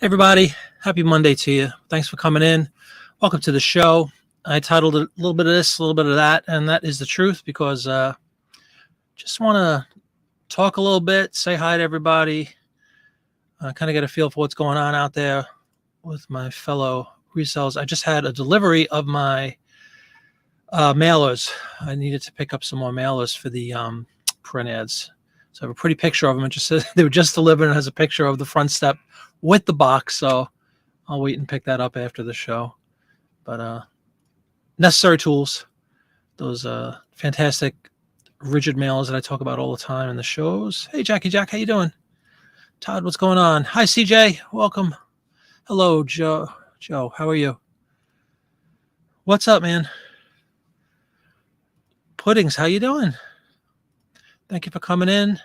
Hey everybody, happy Monday to you. Thanks for coming in. Welcome to the show. I titled it a little bit of this, a little bit of that, and that is the truth because just want to talk a little bit, say hi to everybody, kind of get a feel for what's going on out there with my fellow resellers. I just had a delivery of my mailers. I needed to pick up some more mailers for the print ads. So I have a pretty picture of them. It just says they were just delivered and has a picture of the front step with the box. So I'll wait and pick that up after the show. But necessary tools, those fantastic rigid mailers that I talk about all the time in the shows. Hey, Jackie Jack, how you doing? Todd, what's going on? Hi, CJ. Welcome. Hello, Joe. Joe, how are you? What's up, man? Puddings, how you doing? Thank you for coming in.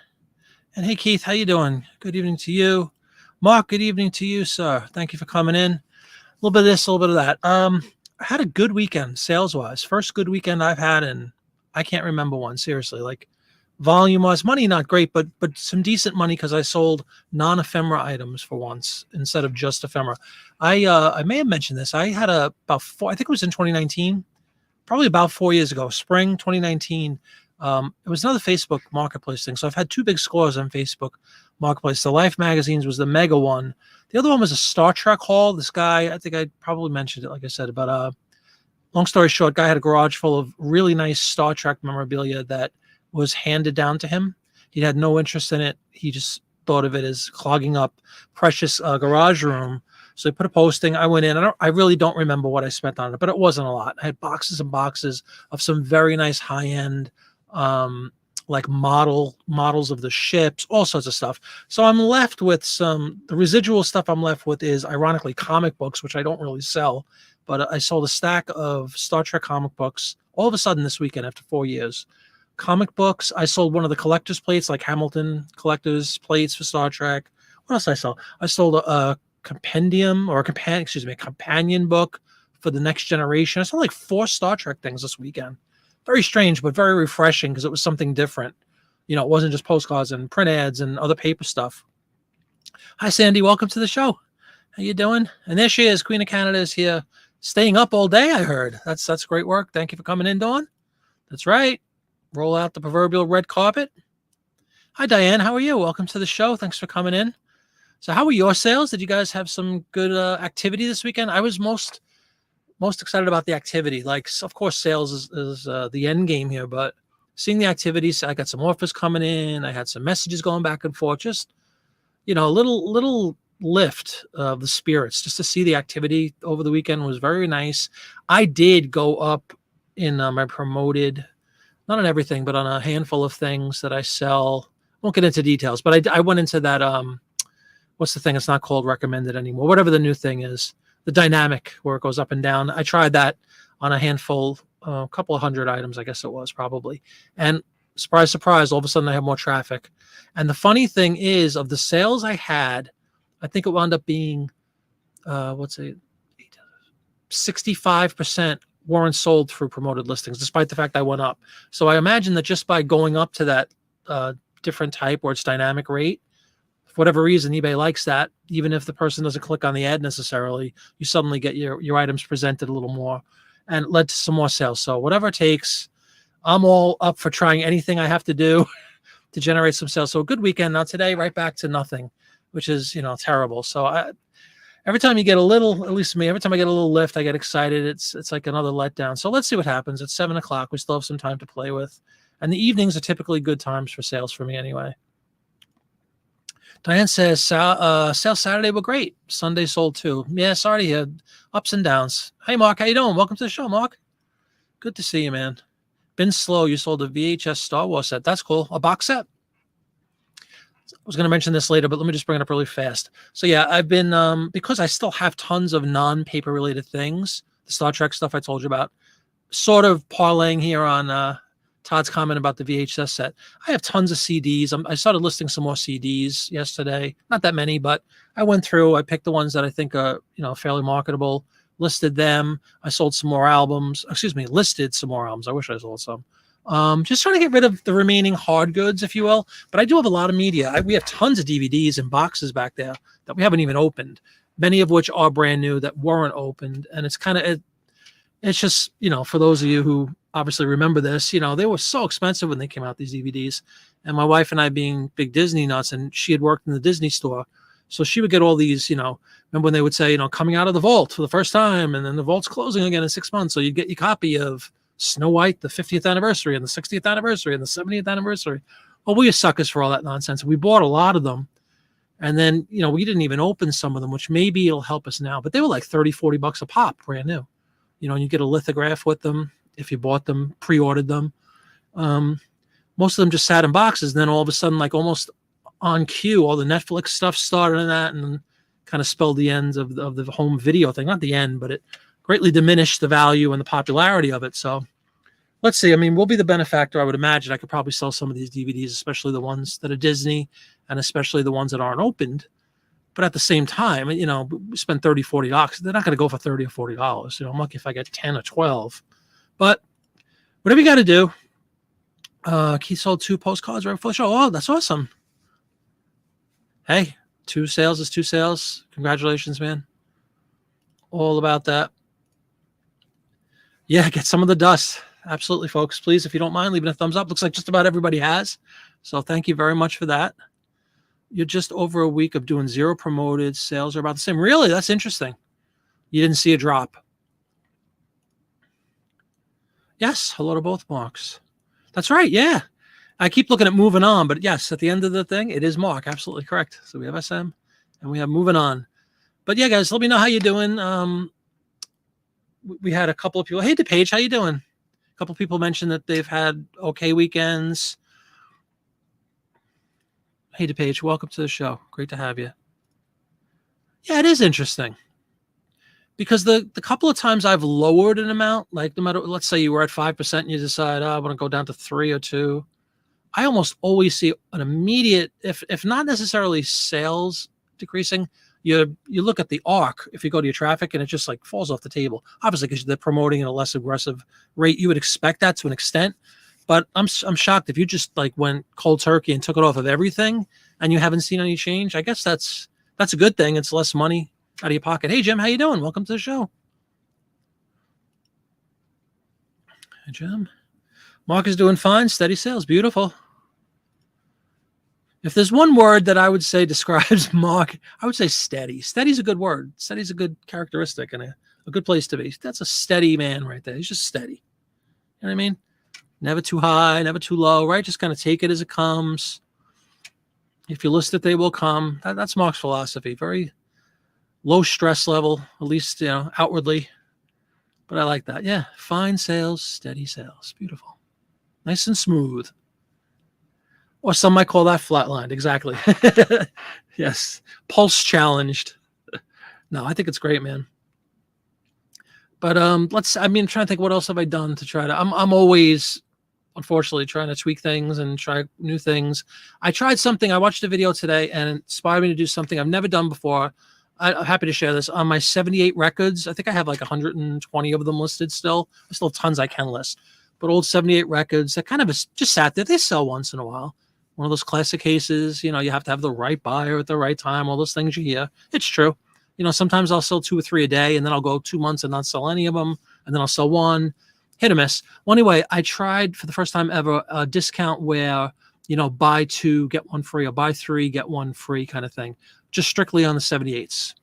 And hey, Keith, how you doing? Good evening to you. Mark, good evening to you, sir. Thank you for coming in. A little bit of this, a little bit of that. I had a good weekend sales-wise. First good weekend I've had in, I can't remember one, seriously. Like volume-wise, money not great, but some decent money because I sold non-ephemera items for once instead of just ephemera. I may have mentioned this. I had about four, I think it was in 2019, probably about 4 years ago, spring 2019. It was another Facebook marketplace thing. So I've had two big scores on Facebook marketplace. The Life magazines was the mega one. The other one was a Star Trek haul. This guy, I think I probably mentioned it, like I said, but long story short, guy had a garage full of really nice Star Trek memorabilia that was handed down to him. He had no interest in it. He just thought of it as clogging up precious garage room. So he put a posting. I went in. I really don't remember what I spent on it, but it wasn't a lot. I had boxes and boxes of some very nice high-end like models of the ships, all sorts of stuff. So I'm left with the residual stuff I'm left with is ironically comic books, which I don't really sell, but I sold a stack of Star Trek comic books all of a sudden this weekend after 4 years. Comic books. I sold one of the collector's plates, like Hamilton collector's plates for Star Trek. What else I sold? I sold a companion book for the Next Generation. I sold like 4 Star Trek things this weekend. Very strange, but very refreshing because it was something different. You know, it wasn't just postcards and print ads and other paper stuff. Hi, Sandy. Welcome to the show. How you doing? And there she is. Queen of Canada is here. Staying up all day, I heard. That's great work. Thank you for coming in, Dawn. That's right. Roll out the proverbial red carpet. Hi, Diane. How are you? Welcome to the show. Thanks for coming in. So how were your sales? Did you guys have some good activity this weekend? I was most excited about the activity. Like, of course, sales is the end game here, but seeing the activities, I got some offers coming in. I had some messages going back and forth. Just, you know, a little lift of the spirits just to see the activity over the weekend was very nice. I did go up in my promoted, not on everything, but on a handful of things that I sell. Won't get into details, but I went into that, what's the thing? It's not called recommended anymore. Whatever the new thing is. The dynamic where it goes up and down. I tried that on a handful, a couple of hundred items, I guess it was probably. And surprise, surprise, all of a sudden I have more traffic. And the funny thing is, of the sales I had, I think it wound up being, 65% weren't sold through promoted listings, despite the fact I went up. So I imagine that just by going up to that different type where it's dynamic rate, for whatever reason, eBay likes that. Even if the person doesn't click on the ad necessarily, you suddenly get your items presented a little more, and it led to some more sales. So whatever it takes, I'm all up for trying anything I have to do to generate some sales. So a good weekend. Now today, right back to nothing, which is, you know, terrible. So every time you get a little, at least me, every time I get a little lift, I get excited. It's like another letdown. So let's see what happens. It's 7 o'clock. We still have some time to play with. And the evenings are typically good times for sales for me anyway. Diane says, sales Saturday were great. Sunday sold too. Yeah, sorry to hear. Ups and downs. Hey, Mark, how you doing? Welcome to the show, Mark. Good to see you, man. Been slow. You sold a VHS Star Wars set. That's cool. A box set. I was going to mention this later, but let me just bring it up really fast. So yeah, I've been, because I still have tons of non-paper related things, the Star Trek stuff I told you about, sort of parlaying here on Todd's comment about the VHS set. I have tons of CDs. I started listing some more CDs yesterday. Not that many, but I went through. I picked the ones that I think are, you know, fairly marketable, listed them. I sold some more albums. Excuse me, listed some more albums. I wish I sold some. Just trying to get rid of the remaining hard goods, if you will. But I do have a lot of media. We have tons of DVDs and boxes back there that we haven't even opened. many of which are brand new that weren't opened. And it's just, for those of you who obviously remember this, they were so expensive when they came out, these DVDs. And my wife and I, being big Disney nuts, and she had worked in the Disney store, so she would get all these, remember when they would say, coming out of the vault for the first time, and then the vault's closing again in 6 months. So you'd get your copy of Snow White, the 50th anniversary, and the 60th anniversary, and the 70th anniversary. Well, we were suckers for all that nonsense. We bought a lot of them. And then, we didn't even open some of them, which maybe it'll help us now. But they were like $30-$40 a pop, brand new. And you get a lithograph with them if you bought them, pre-ordered them. Most of them just sat in boxes. And then all of a sudden, like almost on cue, all the Netflix stuff started in that, and kind of spelled the end of the home video thing. Not the end, but it greatly diminished the value and the popularity of it. So let's see. I mean, we'll be the benefactor, I would imagine. I could probably sell some of these DVDs, especially the ones that are Disney, and especially the ones that aren't opened. But at the same time, we spend $30-$40. They're not going to go for $30 or $40. I'm lucky if I get 10 or 12. But whatever you got to do. Keith sold 2 postcards right before the show. Oh, that's awesome. Hey, 2 sales is 2 sales. Congratulations, man. All about that. Yeah, get some of the dust. Absolutely, folks. Please, if you don't mind, leaving a thumbs up. Looks like just about everybody has. So thank you very much for that. You're just over a week of doing 0 promoted. Sales are about the same. Really? That's interesting. You didn't see a drop. Yes. Hello to both Marks. That's right. Yeah. I keep looking at moving on, but yes, at the end of the thing, it is Mark. Absolutely correct. So we have SM and we have moving on. But yeah, guys, let me know how you're doing. We had a couple of people. Hey, DePage, how you doing? A couple of people mentioned that they've had okay weekends. Hey, DePage, welcome to the show. Great to have you. Yeah, it is interesting. Because the couple of times I've lowered an amount, like no matter, let's say you were at 5% and you decide, I want to go down to 3 or 2. I almost always see an immediate, if not necessarily sales decreasing, you look at the arc. If you go to your traffic and it just like falls off the table, obviously because they're promoting at a less aggressive rate, you would expect that to an extent. But I'm shocked if you just like went cold turkey and took it off of everything and you haven't seen any change. I guess that's a good thing. It's less money out of your pocket. Hey, Jim, how you doing? Welcome to the show. Hey, Jim. Mark is doing fine. Steady sales. Beautiful. If there's one word that I would say describes Mark, I would say steady. Steady's a good word. Steady's a good characteristic and a good place to be. That's a steady man right there. He's just steady. You know what I mean? Never too high, never too low, right? Just kind of take it as it comes. If you list it, they will come. That's Mark's philosophy. Very low stress level, at least, outwardly. But I like that. Yeah. Fine sales, steady sales. Beautiful. Nice and smooth. Or some might call that flatlined. Exactly. Yes. Pulse challenged. No, I think it's great, man. But I'm trying to think, what else have I done to try to, I'm always, unfortunately, trying to tweak things and try new things. I tried something. I watched a video today and it inspired me to do something I've never done before. I'm happy to share this. On my 78 records, I think I have like 120 of them listed still. There's still tons I can list. But old 78 records that kind of just sat there. They sell once in a while. One of those classic cases, you have to have the right buyer at the right time, all those things you hear. It's true. Sometimes I'll sell 2 or 3 a day, and then I'll go 2 months and not sell any of them, and then I'll sell one. Hit or miss. Well, anyway, I tried for the first time ever a discount where, buy 2, get 1 free, or buy 3, get 1 free kind of thing. Just strictly on the 78s.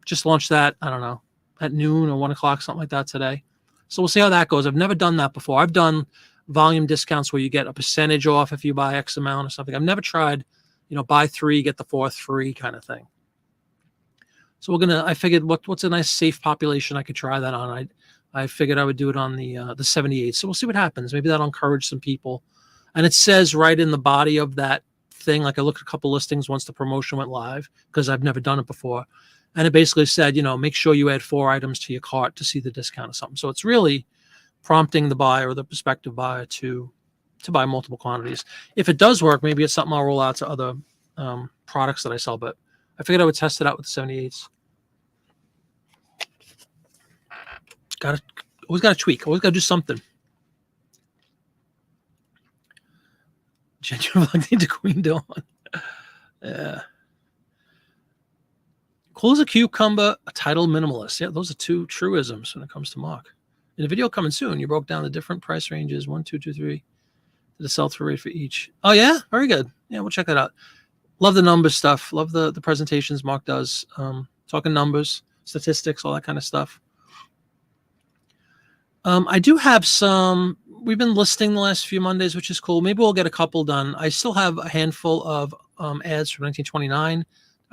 Just launched that, I don't know, at noon or 1 o'clock, something like that today. So we'll see how that goes. I've never done that before. I've done volume discounts where you get a percentage off if you buy X amount or something. I've never tried, buy 3, get the 4th free kind of thing. So I figured what's a nice safe population I could try that on. I figured I would do it on the 78. So we'll see what happens. Maybe that'll encourage some people. And it says right in the body of that thing, like I looked at a couple listings once the promotion went live because I've never done it before. And it basically said, make sure you add 4 items to your cart to see the discount or something. So it's really prompting the buyer or the prospective buyer to buy multiple quantities. If it does work, maybe it's something I'll roll out to other products that I sell. But I figured I would test it out with the 78s. Always got to tweak. Always got to do something. Genuine to Queen Dawn. Yeah. Cool as a cucumber, a title minimalist. Yeah, those are two truisms when it comes to Mark. In a video coming soon, you broke down the different price ranges, 1, 2, 2, 3, the sell-through rate for each. Oh yeah, very good. Yeah, we'll check that out. Love the numbers stuff. Love the presentations Mark does. Talking numbers, statistics, all that kind of stuff. I do have some. We've been listing the last few Mondays, which is cool. Maybe we'll get a couple done. I still have a handful of ads from 1929.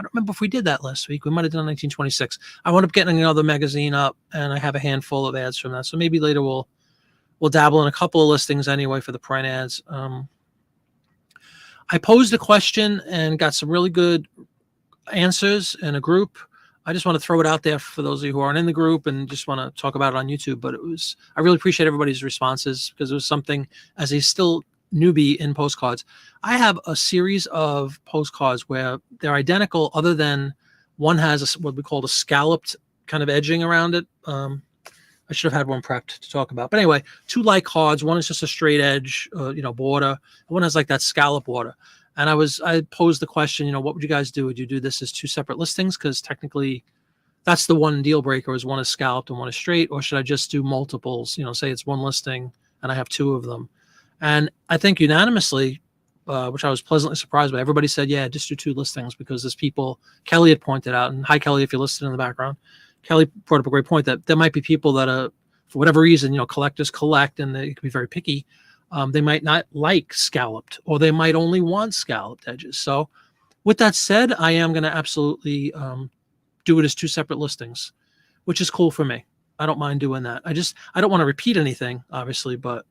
I don't remember if we did that last week. We might have done 1926. I wound up getting another magazine up, and I have a handful of ads from that. So maybe later we'll dabble in a couple of listings anyway for the print ads. I posed a question and got some really good answers in a group. I just want to throw it out there for those of you who aren't in the group and just want to talk about it on YouTube. But I really appreciate everybody's responses because it was something, as a still newbie in postcards, I have a series of postcards where they're identical, other than one has what we call a scalloped kind of edging around it. I should have had one prepped to talk about. But anyway, two like cards. One is just a straight edge, border. One has like that scallop border. And I posed the question, what would you guys do? Would you do this as two separate listings? Because technically that's the one deal breaker, is one is scalloped and one is straight. Or should I just do multiples? Say it's one listing and I have two of them. And I think unanimously, which I was pleasantly surprised by, everybody said, yeah, just do two listings, because there's people, Kelly had pointed out, and hi, Kelly, if you're listening in the background, Kelly brought up a great point that there might be people that for whatever reason, collectors collect and they can be very picky. They might not like scalloped, or they might only want scalloped edges. So with that said, I am going to absolutely do it as two separate listings, which is cool for me. I don't mind doing that. I don't want to repeat anything, obviously, but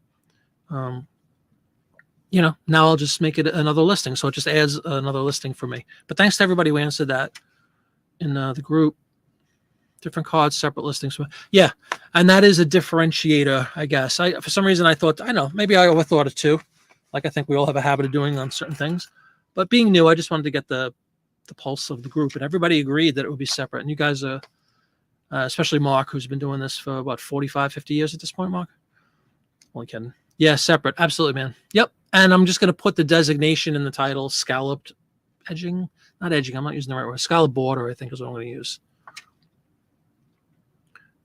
now I'll just make it another listing. So it just adds another listing for me. But thanks to everybody who answered that in the group. Different cards, separate listings. Yeah, and that is a differentiator, I guess. For some reason, I thought, maybe I overthought it too. Like I think we all have a habit of doing on certain things. But being new, I just wanted to get the pulse of the group, and everybody agreed that it would be separate. And you guys are, especially Mark, who's been doing this for about 45, 50 years at this point, Mark? Only kidding. Yeah, separate. Absolutely, man. Yep. And I'm just going to put the designation in the title, scalloped edging. Not edging, I'm not using the right word. Scalloped border, I think, is what I'm going to use.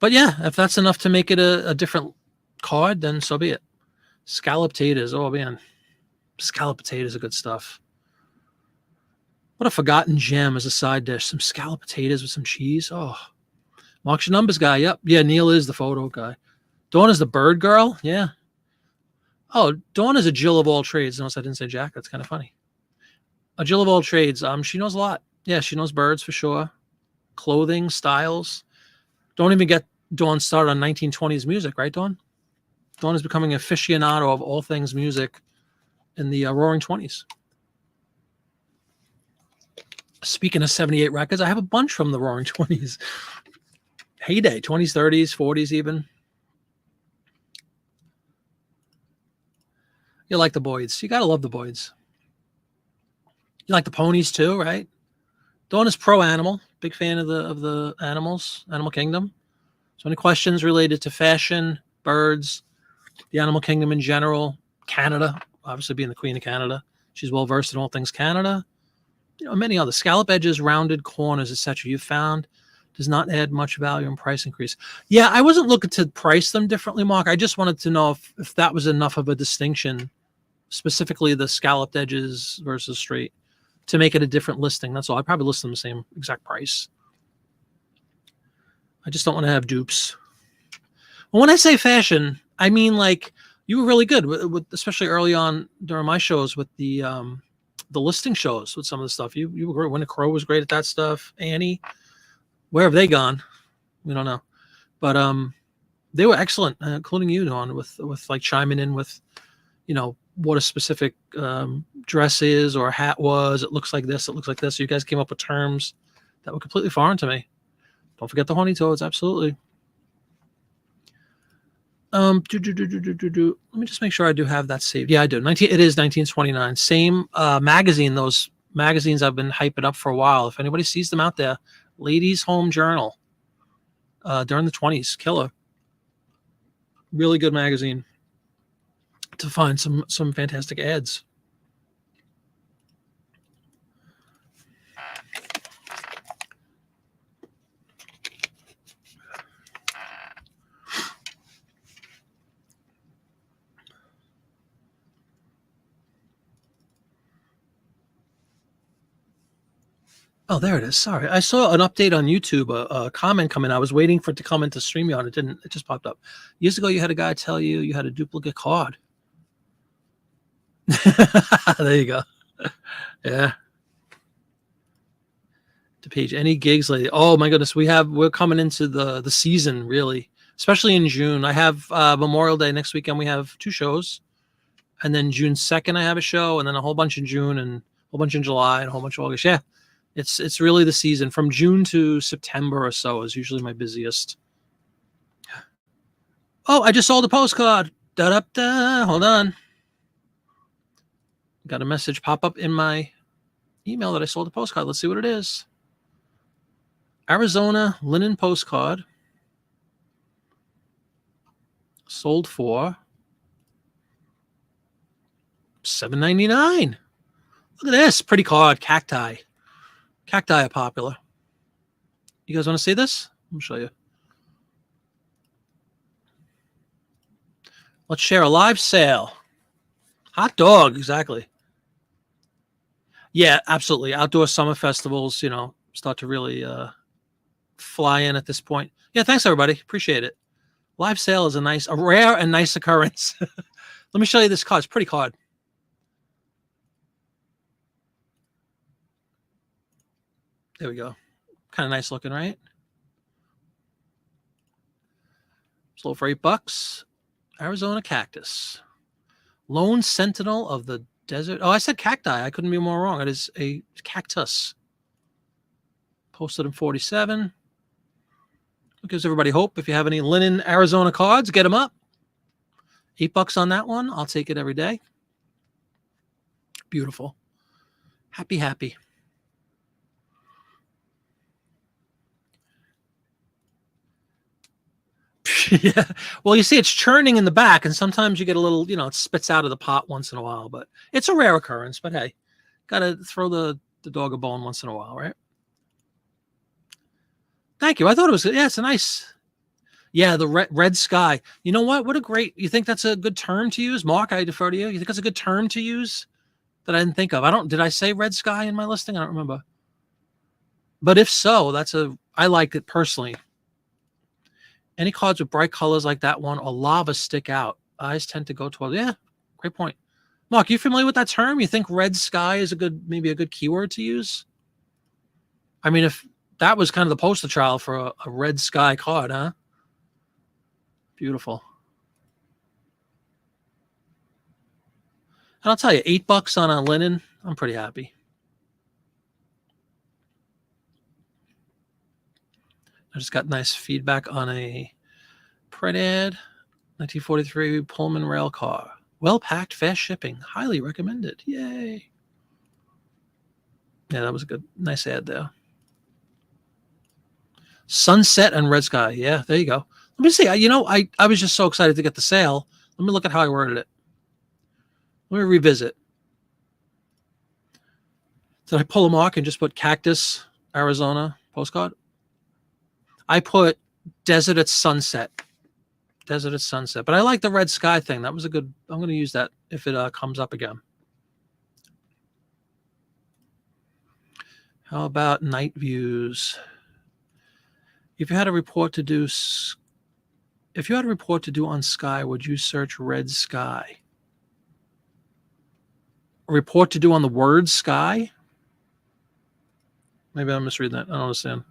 But yeah, if that's enough to make it a different card, then so be it. Scalloped potatoes. Oh, man. Scalloped potatoes are good stuff. What a forgotten gem as a side dish. Some scalloped potatoes with some cheese. Oh. Mark's your numbers guy. Yep. Yeah, Neil is the photo guy. Dawn is the bird girl. Yeah. Oh, Dawn is a Jill of all trades. Notice I didn't say Jack. That's kind of funny. A Jill of all trades. She knows a lot. Yeah, she knows birds for sure. Clothing, styles. Don't even get Dawn started on 1920s music, right, Dawn? Dawn is becoming an aficionado of all things music in the roaring 20s. Speaking of 78 records, I have a bunch from the roaring 20s. Heyday, 20s, 30s, 40s even. You like the Boyds. You got to love the Boyds. You like the ponies too, right? Dawn is pro-animal. Big fan of the animals, Animal Kingdom. So any questions related to fashion, birds, the animal kingdom in general, Canada, obviously being the queen of Canada. She's well-versed in all things Canada. Many other scallop edges, rounded corners, etc. You found does not add much value in price increase. Yeah, I wasn't looking to price them differently, Mark. I just wanted to know if that was enough of a distinction, specifically the scalloped edges versus straight, to make it a different listing. That's all. I'd probably list them the same exact price. I just don't want to have dupes. Well, when I say fashion, I mean like you were really good with especially early on during my shows with the listing shows with some of the stuff. You were great. Winnie Crow was great at that stuff. Annie, where have they gone? We don't know, but they were excellent, including you, Dawn, with like chiming in with, what a specific dress is or hat was. It looks like this. It looks like this. So you guys came up with terms that were completely foreign to me. Don't forget the horny toads. Absolutely. Let me just make sure I do have that saved. Yeah, I do. It is 1929. Same magazine. Those magazines I've been hyping up for a while. If anybody sees them out there, Ladies' Home Journal during the 20s. Killer. Really good magazine to find some fantastic ads. Oh, there it is. Sorry. I saw an update on YouTube, a comment come in. I was waiting for it to come into StreamYard. It didn't. It just popped up. Years ago, you had a guy tell you had a duplicate card. There you go. Yeah. To page any gigs lately. Oh my goodness. We're coming into the season, really, especially in June. I have Memorial Day next weekend. We have 2 shows. And then June 2nd, I have a show, and then a whole bunch in June and a whole bunch in July and a whole bunch of August. Yeah. It's really the season. From June to September or so is usually my busiest. Oh, I just sold a postcard. Da-da-da. Hold on. Got a message pop up in my email that I sold a postcard. Let's see what it is. Arizona linen postcard. Sold for $7.99. Look at this. Pretty card. Cacti. Cacti are popular. You guys want to see this? Let me show you. Let's share a live sale. Hot dog, exactly. Yeah, absolutely. Outdoor summer festivals, start to really fly in at this point. Yeah, thanks everybody. Appreciate it. Live sale is a rare and nice occurrence. Let me show you this card. It's a pretty card. There we go. Kind of nice looking, right? Sold for $8. Arizona cactus. Lone sentinel of the desert. Oh, I said cacti. I couldn't be more wrong. It is a cactus. Posted in 47. It gives everybody hope. If you have any linen Arizona cards, get them up. $8 on that one. I'll take it every day. Beautiful. Happy, happy. Yeah. Well, you see, it's churning in the back, and sometimes you get a little, it spits out of the pot once in a while, but it's a rare occurrence. But hey, got to throw the dog a bone once in a while, right? Thank you. I thought it was, yeah, it's a nice, yeah, the red sky. You know what? You think that's a good term to use? Mark, I defer to you. You think that's a good term to use that I didn't think of? Did I say red sky in my listing? I don't remember. But if so, I like it personally. Any cards with bright colors like that one or lava stick out. Eyes tend to go toward. Yeah, great point. Mark, you familiar with that term? You think red sky is maybe a good keyword to use? I mean, if that was kind of the poster child for a red sky card, huh? Beautiful. And I'll tell you, $8 on a linen, I'm pretty happy. I just got nice feedback on a print ad, 1943 Pullman rail car. Well-packed, fast shipping. Highly recommended. Yay. Yeah, that was a nice ad there. Sunset and red sky. Yeah, there you go. Let me see. I was just so excited to get the sale. Let me look at how I worded it. Let me revisit. Did I pull a mark and just put cactus, Arizona postcard? I put desert at sunset. Desert at sunset. But I like the red sky thing. That was a good. I'm going to use that if it comes up again. How about night views? If you had a report to do on Sky, would you search red sky? A report to do on the word sky? Maybe I'm misreading that. I don't understand.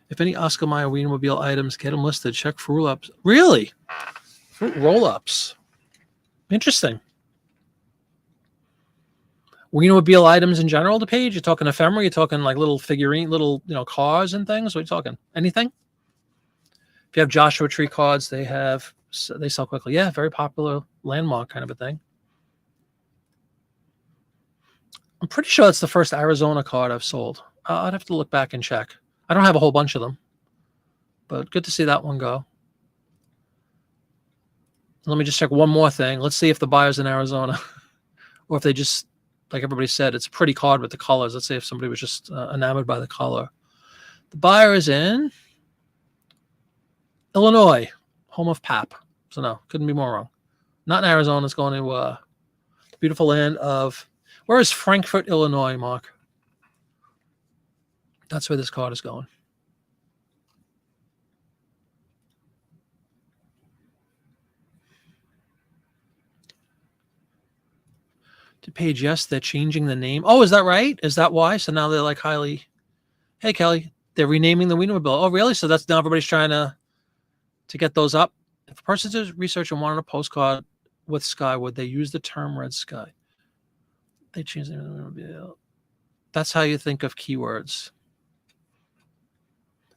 If any Oscar Mayer Wienermobile items, get them listed. Check for roll-ups. Really? Roll-ups. Interesting. Wienermobile items in general, the page? You're talking ephemera? You're talking like little figurine, little cars and things? What are you talking? Anything? If you have Joshua Tree cards, they sell quickly. Yeah, very popular landmark kind of a thing. I'm pretty sure it's the first Arizona card I've sold. I'd have to look back and check. I don't have a whole bunch of them, but good to see that one go. Let me just check one more thing. Let's see if the buyer's in Arizona or if they just, like everybody said, it's a pretty card with the colors. Let's say if somebody was just enamored by the color. The buyer is in Illinois, home of Pap. So no, couldn't be more wrong. Not in Arizona. It's going to beautiful land of, where is Frankfort, Illinois, Mark? That's where this card is going. To Paige, yes, they're changing the name. Oh, is that right? Is that why? So now they're like highly. Hey, Kelly, they're renaming the Wienermobile. Oh, really? So that's now everybody's trying to get those up. If a person does research and wanted a postcard with sky, would they use the term red sky? They changed the name of the Wienermobile. That's how you think of keywords.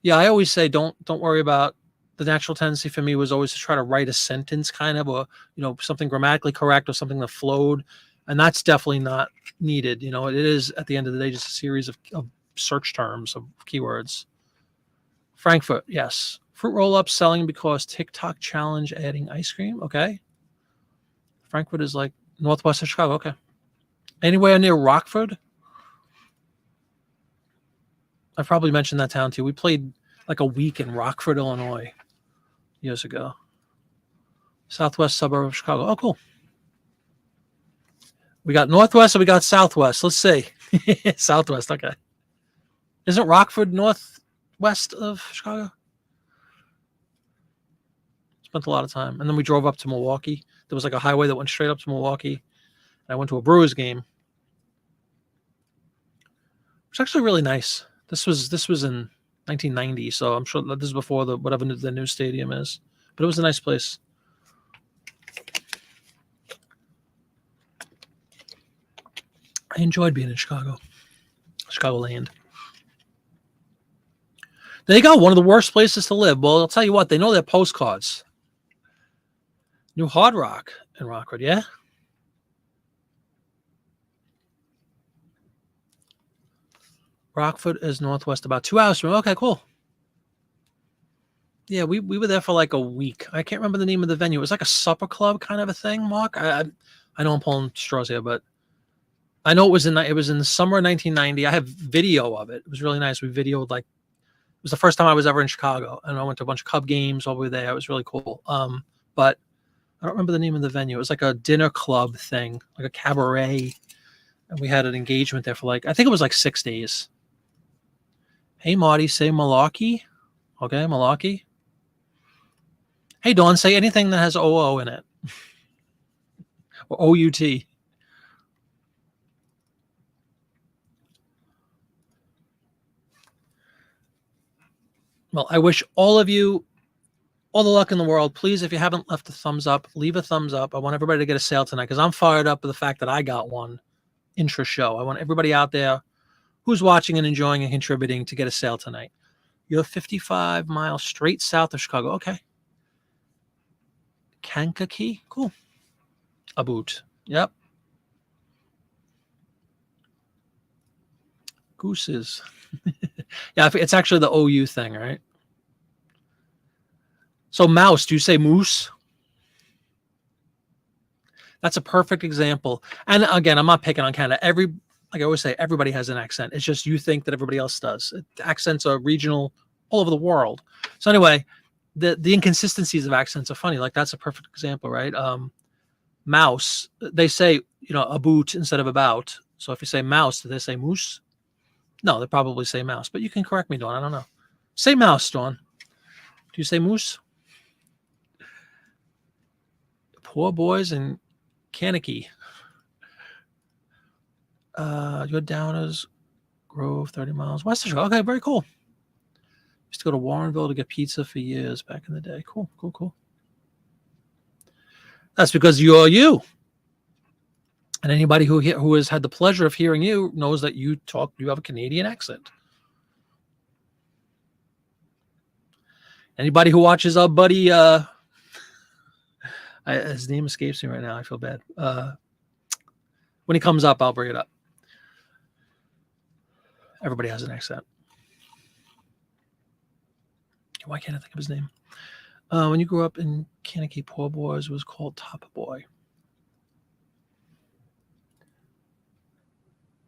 Yeah, I always say don't worry about. The natural tendency for me was always to try to write a sentence kind of, or something grammatically correct or something that flowed, and that's definitely not needed. It is at the end of the day just a series of search terms, of keywords. Frankfurt, yes. Fruit roll-up selling because TikTok challenge adding ice cream. Okay. Frankfurt is like northwest of Chicago. Okay. Anywhere near Rockford? I've probably mentioned that town too. We played like a week in Rockford, Illinois years ago. Southwest suburb of Chicago. Oh, cool. We got northwest and we got southwest. Let's see. Southwest. Okay. Isn't Rockford northwest of Chicago? Spent a lot of time. And then we drove up to Milwaukee. There was like a highway that went straight up to Milwaukee. And I went to a Brewers game. It was actually really nice. This was in 1990, so I'm sure that this is before whatever the new stadium is. But it was a nice place. I enjoyed being in Chicago. Chicagoland. There you go. One of the worst places to live. Well, I'll tell you what. They know their postcards. New Hard Rock in Rockford, yeah? Rockford is northwest, about 2 hours from. Okay, cool. Yeah, we were there for like a week. I can't remember the name of the venue. It was like a supper club kind of a thing, Mark. I know I'm pulling straws here, but I know it was in the summer of 1990. I have video of it. It was really nice. We videoed it was the first time I was ever in Chicago, and I went to a bunch of Cub games while we were there. It was really cool. But I don't remember the name of the venue. It was like a dinner club thing, like a cabaret, and we had an engagement there for I think it was like 6 days. Hey, Marty, say Milwaukee. Okay, Milwaukee. Hey, Dawn, say anything that has OO in it. Or OUT. Well, I wish all of you all the luck in the world. Please, if you haven't left a thumbs up, leave a thumbs up. I want everybody to get a sale tonight because I'm fired up with the fact that I got one intra-show. I want everybody out there who's watching and enjoying and contributing to get a sale tonight. You're 55 miles straight south of Chicago. Okay. Kankakee? Cool. About. Yep. Gooses. Yeah, it's actually the OU thing, right? So mouse, do you say moose? That's a perfect example. And again, I'm not picking on Canada. Like I always say, everybody has an accent. It's just you think that everybody else does. Accents are regional all over the world. So anyway, the inconsistencies of accents are funny. Like that's a perfect example, right? Mouse, they say, about instead of about. So if you say mouse, do they say moose? No, they probably say mouse. But you can correct me, Dawn. I don't know. Say mouse, Dawn. Do you say moose? Poor boys in Kankakee. You're Downers Grove, 30 miles west of Chicago. Okay, very cool. Used to go to Warrenville to get pizza for years back in the day. Cool. That's because you're you. And anybody who has had the pleasure of hearing you knows that you have a Canadian accent. Anybody who watches our buddy, his name escapes me right now. I feel bad. When he comes up, I'll bring it up. Everybody has an accent. Why can't I think of his name? When you grew up in Kankakee, Poor Boys was called Top Boy.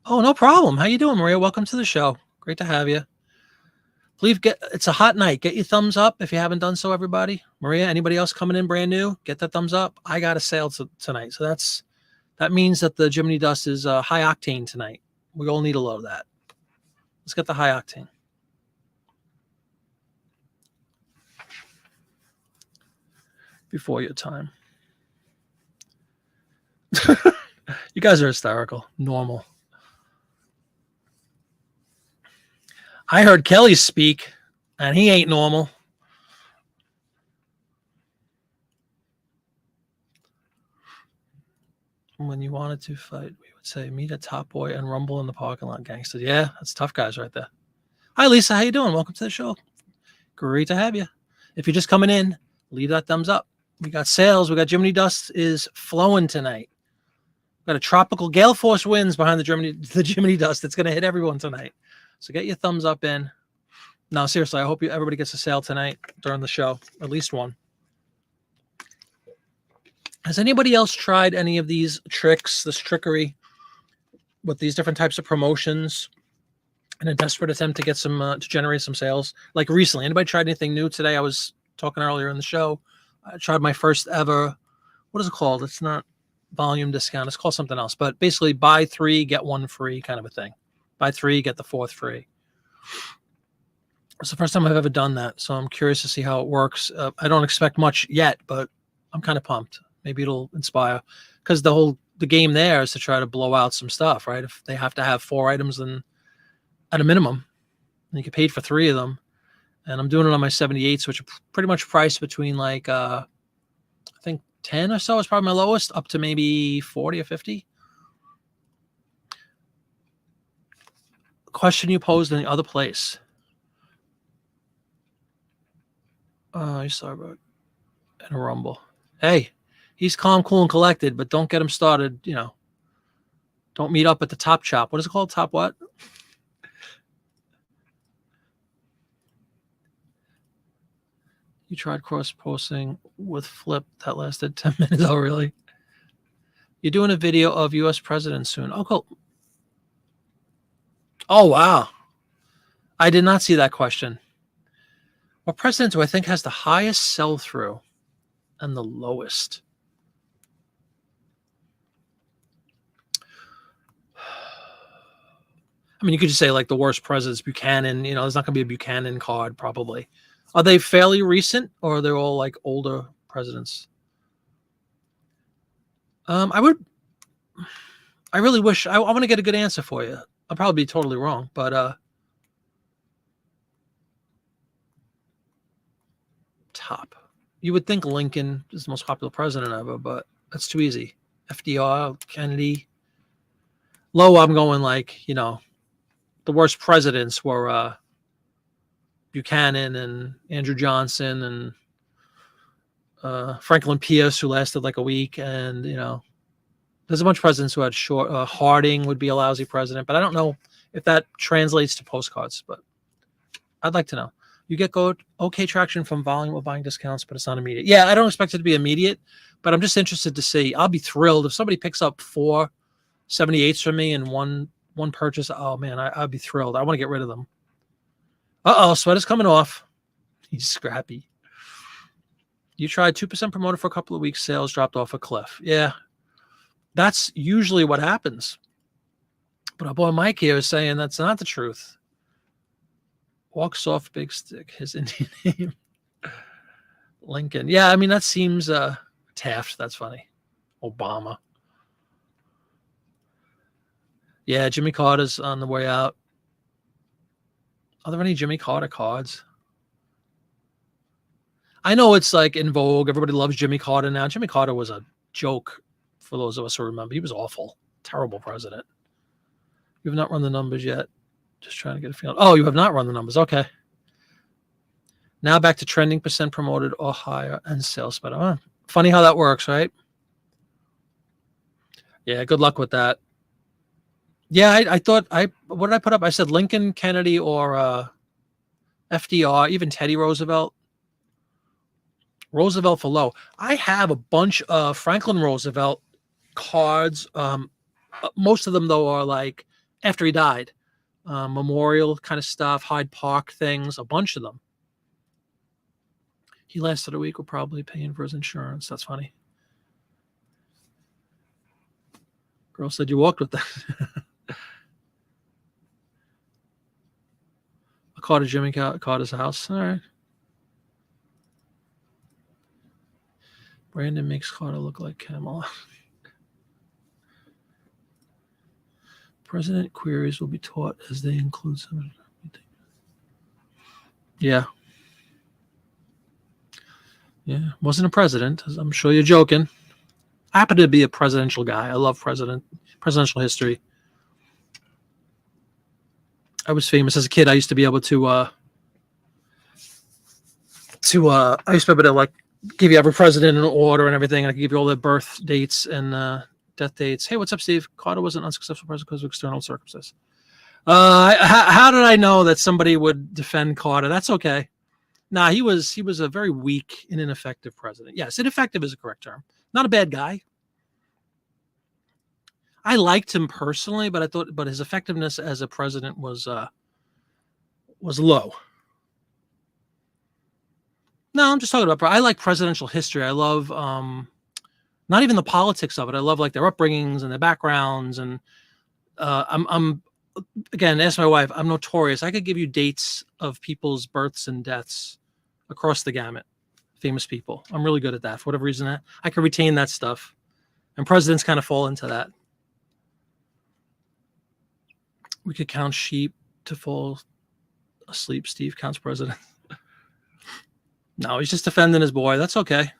Oh, no problem. How you doing, Maria? Welcome to the show. Great to have you. Please it's a hot night. Get your thumbs up if you haven't done so, everybody. Maria, anybody else coming in brand new? Get that thumbs up. I got a sale tonight. So that means that the Jiminy Dust is high octane tonight. We all need a load of that. Let's get the high octane. before your time. You guys are hysterical. Normal. I heard Kelly speak, and he ain't normal. When you wanted to fight, we would say, meet a top boy and rumble in the parking lot, gangsters. Yeah, that's tough guys right there. Hi, Lisa. How you doing? Welcome to the show. Great to have you. If you're just coming in, leave that thumbs up. We got sales. We got Jiminy Dust is flowing tonight. We got a tropical gale force winds behind the Jiminy Dust. It's going to hit everyone tonight. So get your thumbs up in. No, seriously, I hope everybody gets a sale tonight during the show. At least one. Has anybody else tried any of these tricks, this trickery with these different types of promotions in a desperate attempt to get some, to generate some sales? Like recently, anybody tried anything new today? I was talking earlier in the show. I tried my first ever, what is it called? It's not volume discount. It's called something else, but basically buy 3, get 1 free kind of a thing. Buy 3, get the 4th free. It's the first time I've ever done that. So I'm curious to see how it works. I don't expect much yet, but I'm kind of pumped. Maybe it'll inspire, because the game there is to try to blow out some stuff, right? If they have to have 4 items, then at a minimum, and you get paid for 3 of them. And I'm doing it on my 78s, which are pretty much priced between like, I think 10 or so is probably my lowest, up to maybe 40 or 50. Question you posed in the other place. You saw about in a rumble. Hey, he's calm, cool, and collected, but don't get him started. Don't meet up at the Top Chop. What is it called? Top what? You tried cross-posting with Flip. That lasted 10 minutes. Oh, really? You're doing a video of U.S. president soon. Oh, cool. Oh, wow. I did not see that question. What president do I think has the highest sell-through and the lowest? I mean, you could just say like the worst presidents, Buchanan. There's not going to be a Buchanan card probably. Are they fairly recent, or are they all like older presidents? I really wish I want to get a good answer for you. I'll probably be totally wrong, but top. You would think Lincoln is the most popular president ever, but that's too easy. FDR, Kennedy. Low, I'm going like, the worst presidents were Buchanan and Andrew Johnson and Franklin Pierce, who lasted like a week. And, there's a bunch of presidents who had short. Harding would be a lousy president, but I don't know if that translates to postcards, but I'd like to know. You get okay traction from volume of buying discounts, but it's not immediate. Yeah, I don't expect it to be immediate, but I'm just interested to see. I'll be thrilled if somebody picks up 4 78s from me and one purchase. Oh, man, I'd be thrilled. I want to get rid of them. Uh-oh, sweater's coming off. He's scrappy. You tried 2% promoted for a couple of weeks. Sales dropped off a cliff. Yeah, that's usually what happens. But our boy Mike here is saying that's not the truth. Walk soft, big stick, his Indian name. Lincoln. Yeah, I mean, that seems Taft. That's funny. Obama. Yeah, Jimmy Carter's on the way out. Are there any Jimmy Carter cards? I know it's like in vogue. Everybody loves Jimmy Carter now. Jimmy Carter was a joke for those of us who remember. He was awful. Terrible president. You have not run the numbers yet. Just trying to get a feeling. Oh, you have not run the numbers. Okay. Now back to trending percent promoted or higher and sales better. Oh, funny how that works, right? Yeah, good luck with that. Yeah, I thought what did I put up? I said Lincoln, Kennedy, or FDR, even Teddy Roosevelt. Roosevelt for low. I have a bunch of Franklin Roosevelt cards. Most of them, though, are like after he died. Memorial kind of stuff, Hyde Park things, a bunch of them. He lasted a week. We're probably paying for his insurance. That's funny. Girl said you walked with that. A card of Jimmy Carter's house. All right. Brandon makes Carter look like Kamala. President queries will be taught as they include some. Yeah. Yeah. Wasn't a president. I'm sure you're joking. I happen to be a presidential guy. I love presidential history. I was famous as a kid. I used to be able to I used to be able to like give you every president in order and everything. And I could give you all their birth dates and death dates. Hey, what's up, Steve? Carter was an unsuccessful president because of external circumstances. How did I know that somebody would defend Carter? That's okay. Nah, he was a very weak and ineffective president. Yes, ineffective is a correct term. Not a bad guy. I liked him personally, but his effectiveness as a president was low. No, I'm just talking about. I like presidential history. I love not even the politics of it. I love like their upbringings and their backgrounds. And I'm again, ask my wife. I'm notorious. I could give you dates of people's births and deaths across the gamut. Famous people. I'm really good at that. For whatever reason, I can retain that stuff. And presidents kind of fall into that. We could count sheep to fall asleep. Steve counts president. No, he's just defending his boy. That's okay.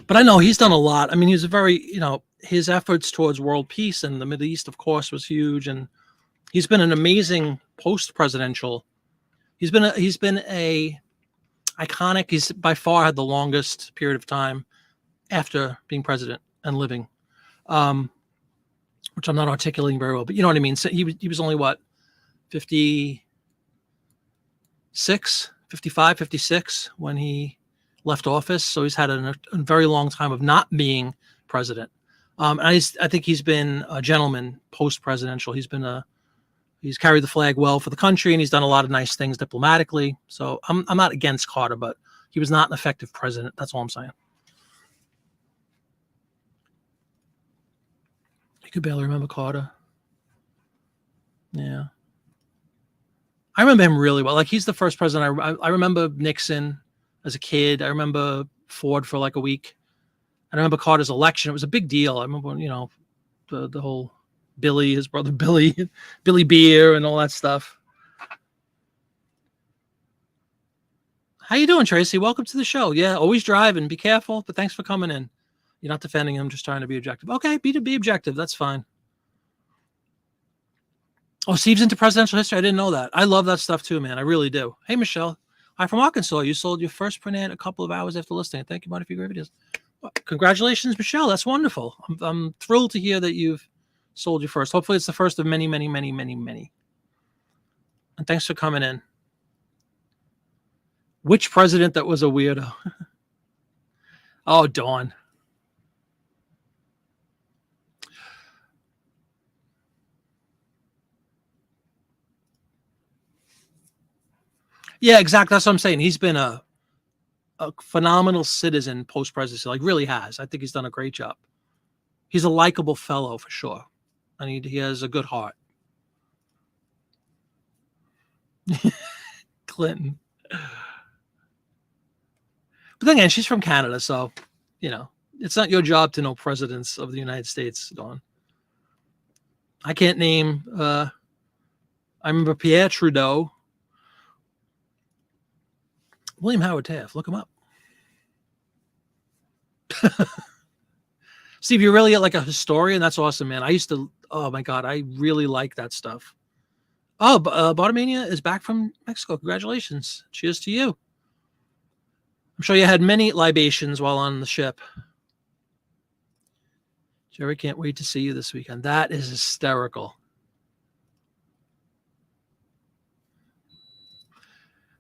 But I know he's done a lot. I mean, he's a very, his efforts towards world peace and the Middle East, of course, was huge. And he's been an amazing post-presidential. He's been a iconic. He's by far had the longest period of time after being president and living, which I'm not articulating very well, but you know what I mean? So he was only what, 56, 55, 56 when he left office. So he's had a very long time of not being president. And I think he's been a gentleman post-presidential. He's carried the flag well for the country, and he's done a lot of nice things diplomatically. So I'm not against Carter, but he was not an effective president. That's all I'm saying. You could barely remember Carter. Yeah. I remember him really well. Like, he's the first president. I remember Nixon as a kid. I remember Ford for like a week. I remember Carter's election. It was a big deal. I remember, the whole Billy, his brother Billy Beer and all that stuff. How you doing, Tracy? Welcome to the show. Yeah, always driving. Be careful, but thanks for coming in. You're not defending him, just trying to be objective. Okay, be objective. That's fine. Oh, Steve's into presidential history. I didn't know that. I love that stuff too, man. I really do. Hey, Michelle. Hi from Arkansas. You sold your first print ad a couple of hours after listing. Thank you, Marty, for your great videos. Well, congratulations, Michelle. That's wonderful. I'm thrilled to hear that you've sold your first. Hopefully it's the first of many, many, many, many, many. And thanks for coming in. Which president that was a weirdo? Oh, Dawn. Yeah, exactly. That's what I'm saying. He's been a phenomenal citizen post-presidency. Like, really has. I think he's done a great job. He's a likable fellow for sure. And he has a good heart. Clinton. But then again, she's from Canada, so, it's not your job to know presidents of the United States, Dawn. I can't name, I remember Pierre Trudeau. William Howard Taft, look him up. Steve, you're really like a historian? That's awesome, man. Oh my God, I really like that stuff. Oh, Bartamania is back from Mexico. Congratulations. Cheers to you. I'm sure you had many libations while on the ship. Jerry, can't wait to see you this weekend. That is hysterical.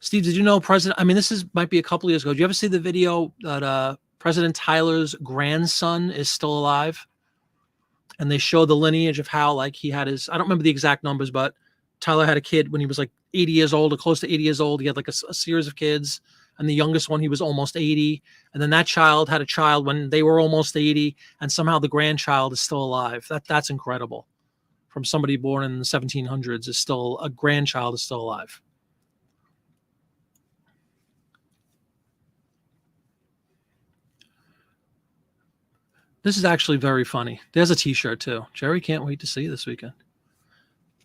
Steve, did you know might be a couple years ago. Did you ever see the video that President Tyler's grandson is still alive? And they show the lineage of how, like, he had I don't remember the exact numbers, but Tyler had a kid when he was like 80 years old or close to 80 years old. He had like a series of kids. And the youngest one, he was almost 80. And then that child had a child when they were almost 80. And somehow the grandchild is still alive. That's incredible. from somebody born in the 1700s is still, a grandchild is still alive. This is actually very funny. There's a t-shirt too. Jerry can't wait to see you this weekend.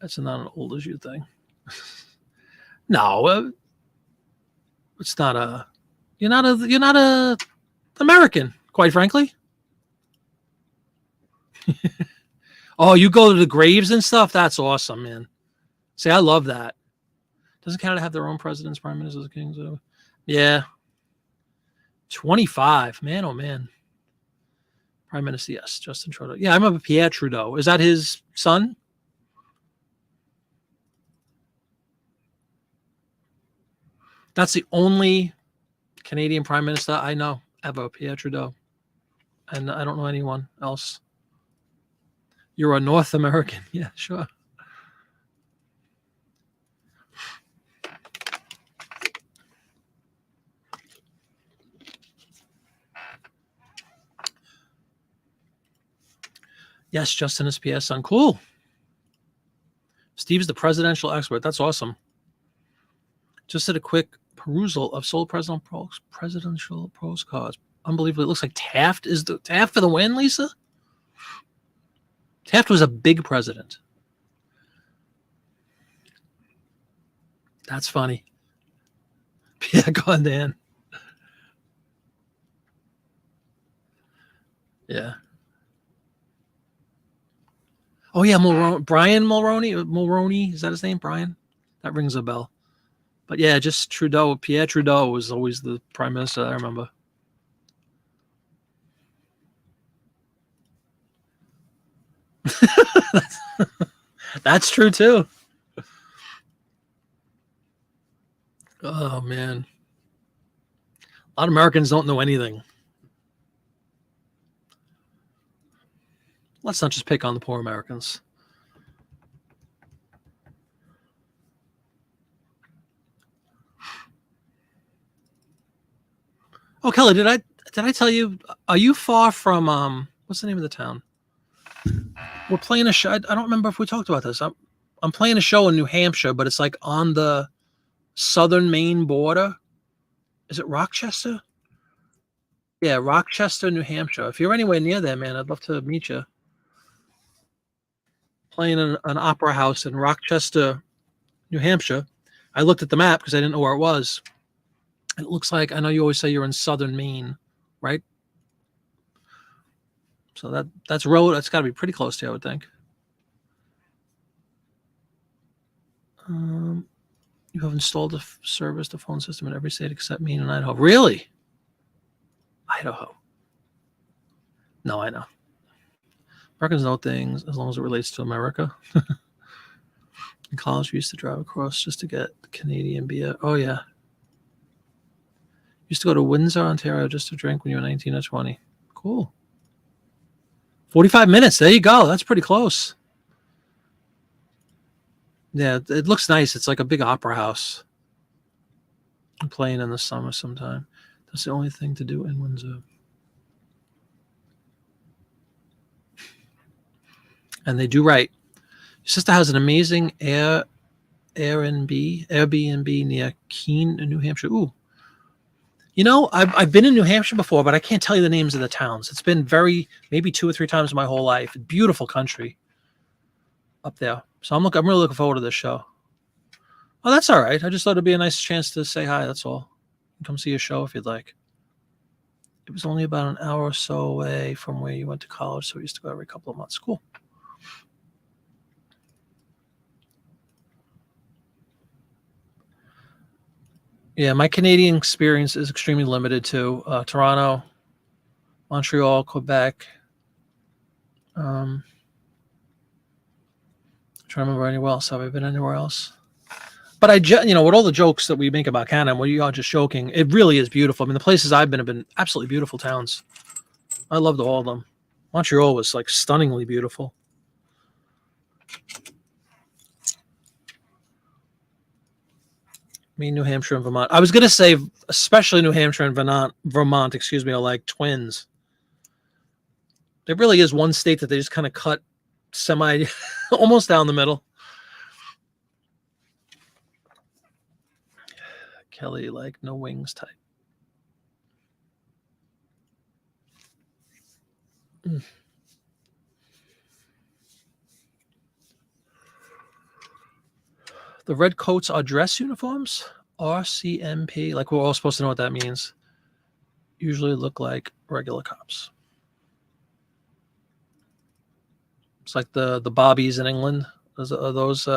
That's not an old as you thing. No, it's not a, you're not a American, quite frankly. Oh, you go to the graves and stuff? That's awesome, man. See, I love that. Doesn't Canada have their own presidents, prime ministers, kings? Yeah. 25. Man, oh, man. Prime Minister, yes. Justin Trudeau. Yeah, I remember Pierre Trudeau. Is that his son? That's the only Canadian prime minister I know ever, Pierre Trudeau. And I don't know anyone else. You're a North American. Yeah, sure. Yes, Justin is Pierre's son. Cool. Steve's the presidential expert. That's awesome. Just did a quick perusal of sold presidential postcards. Unbelievable. It looks like Taft is the Taft for the win, Lisa. Taft was a big president. That's funny. Yeah, go on, Dan. Yeah. Oh, yeah, Brian Mulroney. Is that his name, Brian? That rings a bell. But yeah, just Trudeau. Pierre Trudeau was always the prime minister, I remember. That's true, too. Oh, man. A lot of Americans don't know anything. Let's not just pick on the poor Americans. Oh, Kelly, did I tell you? Are you far from what's the name of the town? We're playing a show. I don't remember if we talked about this. I'm playing a show in New Hampshire, but it's like on the southern Maine border. Is it Rochester? Yeah, Rochester, New Hampshire. If you're anywhere near there, man, I'd love to meet you. Playing an opera house in Rochester, New Hampshire. I looked at the map because I didn't know where it was. It looks like, I know you always say you're in southern Maine, right? So that's road. That's got to be pretty close to you, I would think. You have installed the service, the phone system in every state except Maine and Idaho. Really? Idaho. No, I know. Americans know things as long as it relates to America. In college, we used to drive across just to get Canadian beer. Oh, yeah. Used to go to Windsor, Ontario just to drink when you were 19 or 20. Cool. 45 minutes. There you go. That's pretty close. Yeah, it looks nice. It's like a big opera house. I'm playing in the summer sometime. That's the only thing to do in Windsor. And they do right. Your sister has an amazing Airbnb near Keene, New Hampshire. Ooh. You know, I've been in New Hampshire before, but I can't tell you the names of the towns. It's been maybe 2 or 3 times in my whole life. Beautiful country up there. So I'm really looking forward to this show. Oh, that's all right. I just thought it'd be a nice chance to say hi. That's all. Come see a show if you'd like. It was only about an hour or so away from where you went to college, so we used to go every couple of months. Cool. Yeah, my Canadian experience is extremely limited to Toronto, Montreal, Quebec. Trying to remember anywhere else. Have I been anywhere else? But with all the jokes that we make about Canada, where you are just joking, it really is beautiful. I mean, the places I've been have been absolutely beautiful towns. I loved all of them. Montreal was like stunningly beautiful. Me, New Hampshire, and Vermont. I was going to say, especially New Hampshire and Vermont, are like twins. There really is one state that they just kind of cut semi, almost down the middle. Kelly, like no wings type. The red coats are dress uniforms. RCMP, like we're all supposed to know what that means. Usually look like regular cops. It's like the bobbies in England. Are those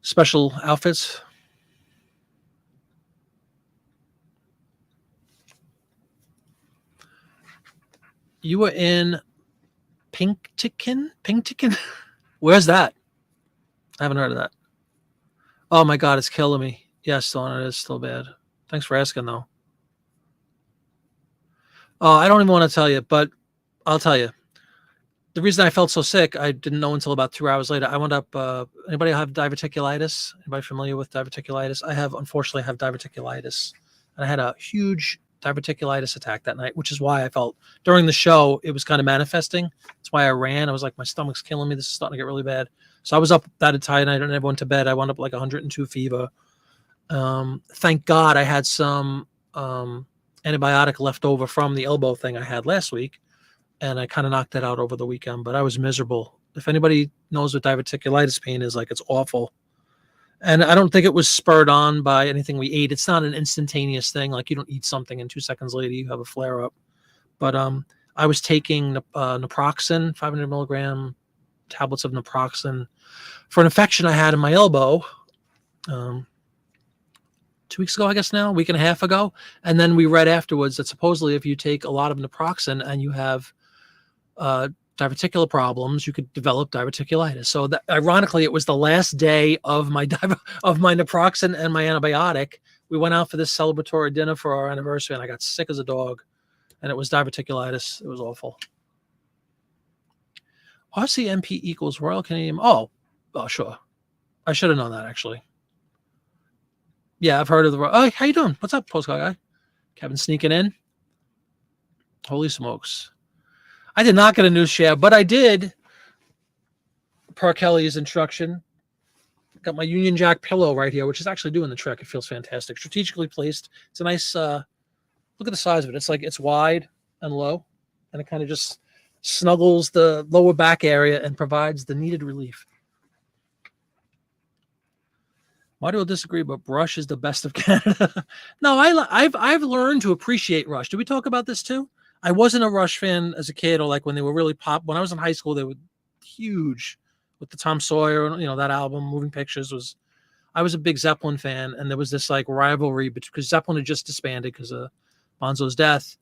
special outfits? You were in Pinkticken? Where's that? I haven't heard of that. Oh my God, it's killing me. Yes, Dawn, it is still bad. Thanks for asking, though. Oh, I don't even want to tell you, but I'll tell you. The reason I felt so sick, I didn't know until about 2 hours later. I wound up. Anybody have diverticulitis? Anybody familiar with diverticulitis? Unfortunately, have diverticulitis, and I had a huge diverticulitis attack that night, which is why I felt during the show it was kind of manifesting. That's why I ran. I was like, my stomach's killing me. This is starting to get really bad. So I was up that entire night and I went to bed. I wound up like 102 fever. Thank God I had some antibiotic left over from the elbow thing I had last week. And I kind of knocked that out over the weekend, but I was miserable. If anybody knows what diverticulitis pain is like, it's awful. And I don't think it was spurred on by anything we ate. It's not an instantaneous thing. Like you don't eat something and 2 seconds later you have a flare up. But I was taking naproxen, 500 milligram tablets of naproxen for an infection I had in my elbow 2 weeks ago, I guess now, a week and a half ago. And then we read afterwards that supposedly if you take a lot of naproxen and you have diverticular problems, you could develop diverticulitis. So that, ironically, it was the last day of my naproxen and my antibiotic. We went out for this celebratory dinner for our anniversary, and I got sick as a dog, and it was diverticulitis. It was awful. RCMP equals Royal Canadian. Oh, sure. I should have known that, actually. Yeah, I've heard of the. Oh, how you doing? What's up, postcard guy? Kevin sneaking in. Holy smokes. I did not get a news share, but I did, per Kelly's instruction, got my Union Jack pillow right here, which is actually doing the trick. It feels fantastic. Strategically placed. It's a nice, look at the size of it. It's like it's wide and low, and it kind of just snuggles the lower back area and provides the needed relief. Why do I disagree? But Rush is the best of Canada. No, I've learned to appreciate Rush. Did we talk about this too? I wasn't a Rush fan as a kid, or like when they were really pop. When I was in high school, they were huge with the Tom Sawyer, that album, Moving Pictures was. I was a big Zeppelin fan, and there was this like rivalry because Zeppelin had just disbanded because of Bonzo's death,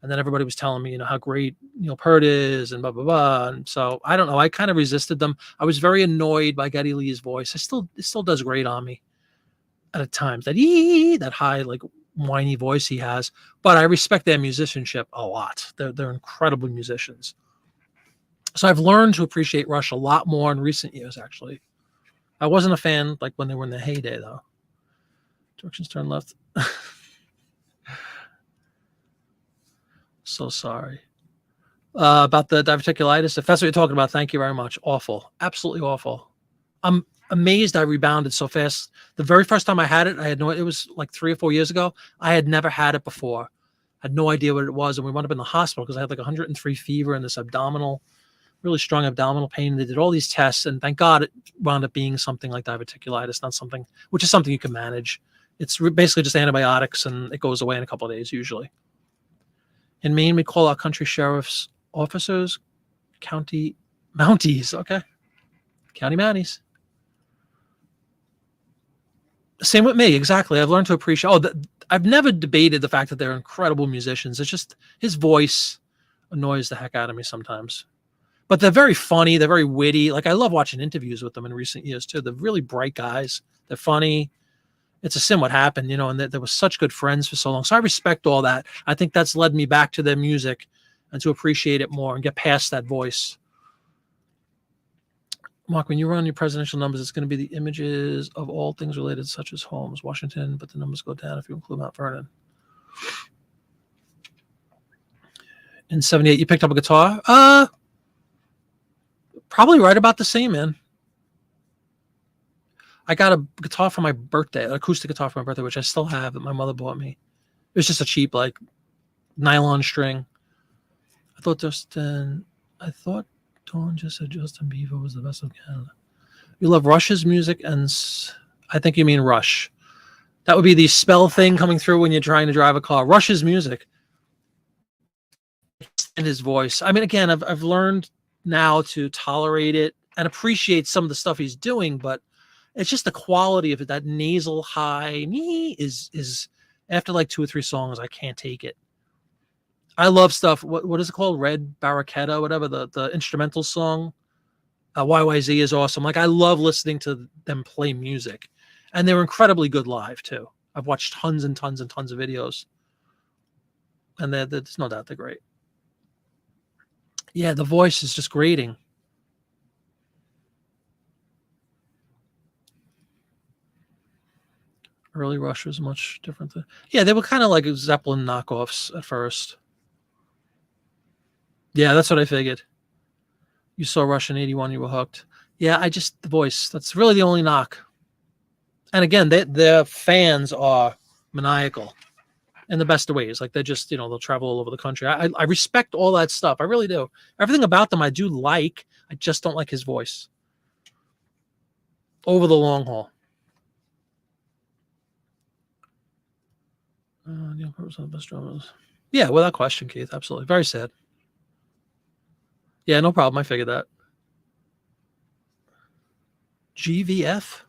and then everybody was telling me, how great Neil Peart is, and blah blah blah. And so I don't know. I kind of resisted them. I was very annoyed by Geddy Lee's voice. It still does great on me at times. That high like whiny voice he has, but I respect their musicianship a lot. They're incredible musicians. So I've learned to appreciate Rush a lot more in recent years, actually. I wasn't a fan like when they were in the heyday, though. Directions turn left. So sorry. About the diverticulitis, if that's what you're talking about, thank you very much. Awful. Absolutely awful. I'm amazed I rebounded so fast. The very first time I had it, it was like 3 or 4 years ago. I had never had it before. I had no idea what it was. And we wound up in the hospital because I had like 103 fever and this really strong abdominal pain. They did all these tests, and thank God it wound up being something like diverticulitis, which is something you can manage. It's basically just antibiotics, and it goes away in a couple of days usually. In Maine, we call our country sheriff's officers county mounties. Okay. County mounties. Same with me. Exactly. I've learned to appreciate. I've never debated the fact that they're incredible musicians. It's just his voice annoys the heck out of me sometimes. But they're very funny. They're very witty. Like I love watching interviews with them in recent years too. They're really bright guys. They're funny. It's a sin what happened, and they were such good friends for so long. So I respect all that. I think that's led me back to their music and to appreciate it more and get past that voice. Mark, when you run your presidential numbers, it's going to be the images of all things related, such as homes, Washington, but the numbers go down if you include Mount Vernon. In 78, you picked up a guitar? Probably right about the same, man. I got a guitar for my birthday, an acoustic guitar for my birthday, which I still have that my mother bought me. It was just a cheap, like, nylon string. I thought Dawn just said Justin Bieber was the best of Canada. You love Rush's music, and I think you mean Rush. That would be the spell thing coming through when you're trying to drive a car. Rush's music and his voice. I mean, again, I've learned now to tolerate it and appreciate some of the stuff he's doing, but it's just the quality of it. That nasal high is after like 2 or 3 songs, I can't take it. I love stuff. What is it called? Red Barracuda, whatever the instrumental song. YYZ is awesome. Like, I love listening to them play music, and they're incredibly good live too. I've watched tons and tons and tons of videos, and there's no doubt they're great. Yeah, the voice is just grating. Early Rush was much different. Yeah, they were kind of like Zeppelin knockoffs at first. Yeah, that's what I figured. You saw Rush in 81, you were hooked. Yeah, the voice. That's really the only knock. And again, their fans are maniacal in the best of ways. Like, they're just, they'll travel all over the country. I respect all that stuff. I really do. Everything about them I do like. I just don't like his voice. Over the long haul. Neil Peart was one of the best drummers. Yeah, without question, Keith. Absolutely. Very sad. Yeah, no problem. I figured that. GVF?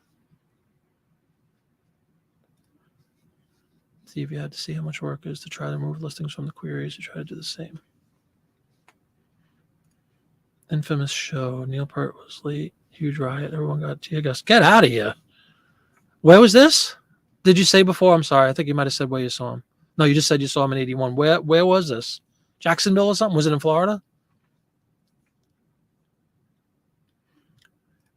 See if you had to see how much work it is to try to remove listings from the queries to try to do the same. Infamous show. Neil Peart was late. Huge riot. Everyone got tear gas. Get out of here. Where was this? Did you say before? I'm sorry. I think you might have said where you saw him. No, you just said you saw him in 81. Where was this? Jacksonville or something? Was it in Florida?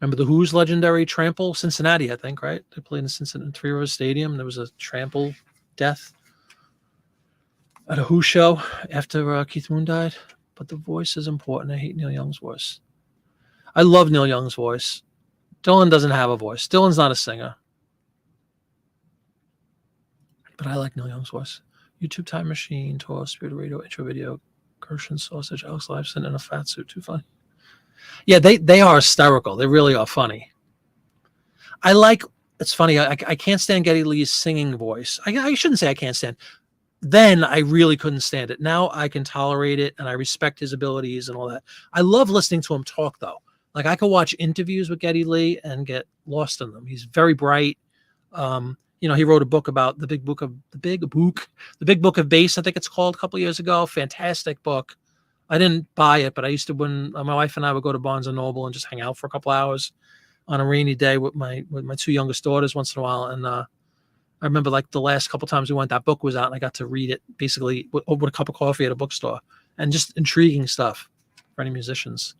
Remember the Who's legendary trample? Cincinnati, I think, right? They played in Cincinnati, Three Rivers Stadium. There was a trample death at a Who show after Keith Moon died. But the voice is important. I hate Neil Young's voice. I love Neil Young's voice. Dylan doesn't have a voice. Dylan's not a singer. But I like Neil Young's voice. YouTube Time Machine, Tour, Spirit Radio, intro video, Gershon Sausage, Alex Lifeson in a fat suit. Too funny. Yeah, they are hysterical. They really are funny. It's funny. I can't stand Geddy Lee's singing voice. I shouldn't say I can't stand. Then I really couldn't stand it. Now I can tolerate it, and I respect his abilities and all that. I love listening to him talk, though. Like, I could watch interviews with Geddy Lee and get lost in them. He's very bright. He wrote a book about the big book of bass, I think it's called, a couple of years ago. Fantastic book. I didn't buy it, but I used to, when my wife and I would go to Barnes and Noble and just hang out for a couple hours on a rainy day with my 2 youngest daughters once in a while. And I remember, like, the last couple times we went, that book was out, and I got to read it basically with a cup of coffee at a bookstore, and just intriguing stuff for any musicians.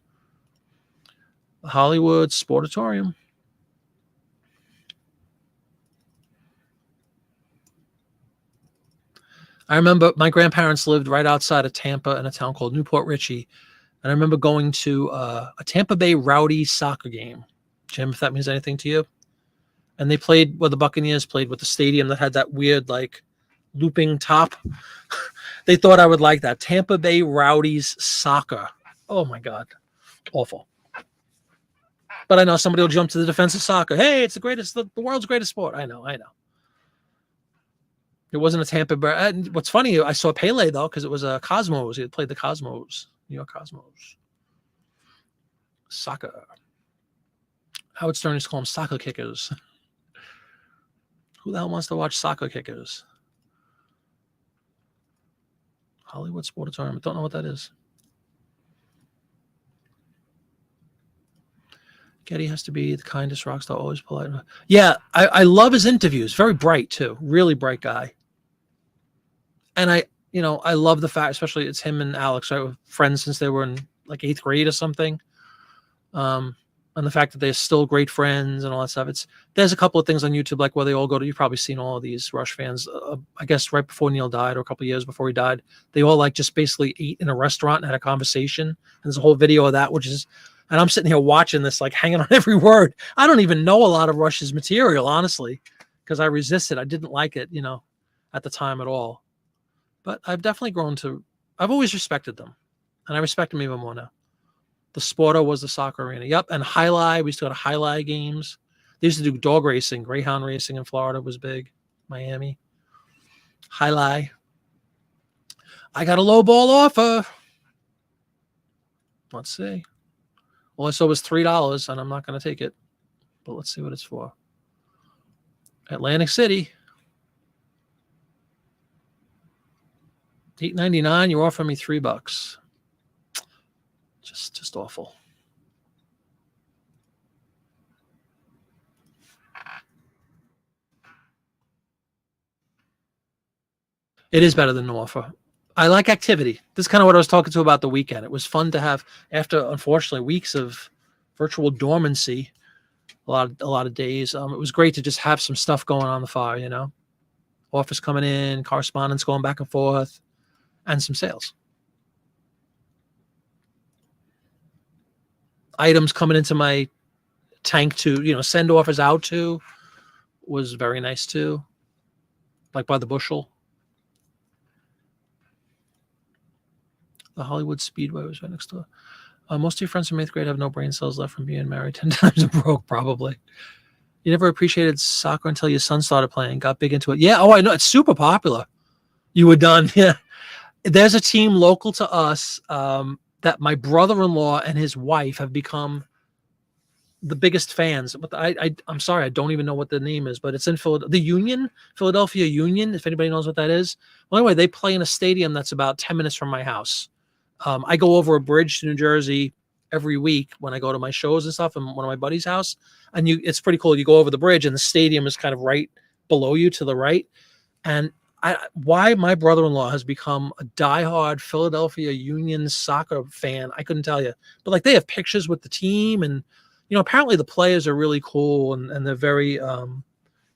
The Hollywood Sportatorium. I remember my grandparents lived right outside of Tampa in a town called Newport Richey. And I remember going to a Tampa Bay Rowdy soccer game. Jim, if that means anything to you. And they played, the Buccaneers played with the stadium that had that weird, like, looping top. They thought I would like that. Tampa Bay Rowdies soccer. Oh, my God. Awful. But I know somebody will jump to the defense of soccer. Hey, it's the world's greatest sport. I know. It wasn't a Tampa Bay. What's funny, I saw Pele, though, because it was a Cosmos. He had played the Cosmos, New York Cosmos. Soccer. Howard Stern used to call them soccer kickers. Who the hell wants to watch soccer kickers? Hollywood Sportatorium. I don't know what that is. Geddy has to be the kindest rock star, always polite. Yeah, I love his interviews. Very bright, too. Really bright guy. And I love the fact, especially it's him and Alex, right? We're friends since they were in like 8th grade or something. And the fact that they're still great friends and all that stuff. There's a couple of things on YouTube, like where they all go to. You've probably seen all of these Rush fans. I guess right before Neil died, or a couple of years before he died, they all like just basically ate in a restaurant and had a conversation. And there's a whole video of that, which is And I'm sitting here watching this, like hanging on every word. I don't even know a lot of Rush's material, honestly, because I resisted. I didn't like it, at the time at all. But I've definitely I've always respected them. And I respect them even more now. The Sporto was the soccer arena. Yep. And Highlight, we used to go to Highlight games. They used to do dog racing. Greyhound racing in Florida was big. Miami. Highlight. I got a low ball offer. Let's see. All I saw was $3, and I'm not going to take it. But let's see what it's for. Atlantic City. $8.99. You offer me $3. Just awful. It is better than no offer. I like activity. This is kind of what I was talking to about the weekend. It was fun to have, after unfortunately weeks of virtual dormancy, a lot of days. It was great to just have some stuff going on the fire, Offers coming in, correspondence going back and forth, and some sales. Items coming into my tank to, send offers out to was very nice too. Like by the bushel. The Hollywood Speedway was right next door. Most of your friends from 8th grade have no brain cells left from being married 10 times and broke, probably. You never appreciated soccer until your son started playing, got big into it. Yeah, I know. It's super popular. You were done. Yeah. There's a team local to us that my brother-in-law and his wife have become the biggest fans. But I'm sorry, I don't even know what the name is, but it's in Philadelphia Union, if anybody knows what that is. Well, anyway, they play in a stadium that's about 10 minutes from my house. I go over a bridge to New Jersey every week when I go to my shows and stuff in one of my buddy's house. And it's pretty cool. You go over the bridge and the stadium is kind of right below you to the right. And why my brother-in-law has become a diehard Philadelphia Union soccer fan, I couldn't tell you. But like they have pictures with the team and, apparently the players are really cool and they're very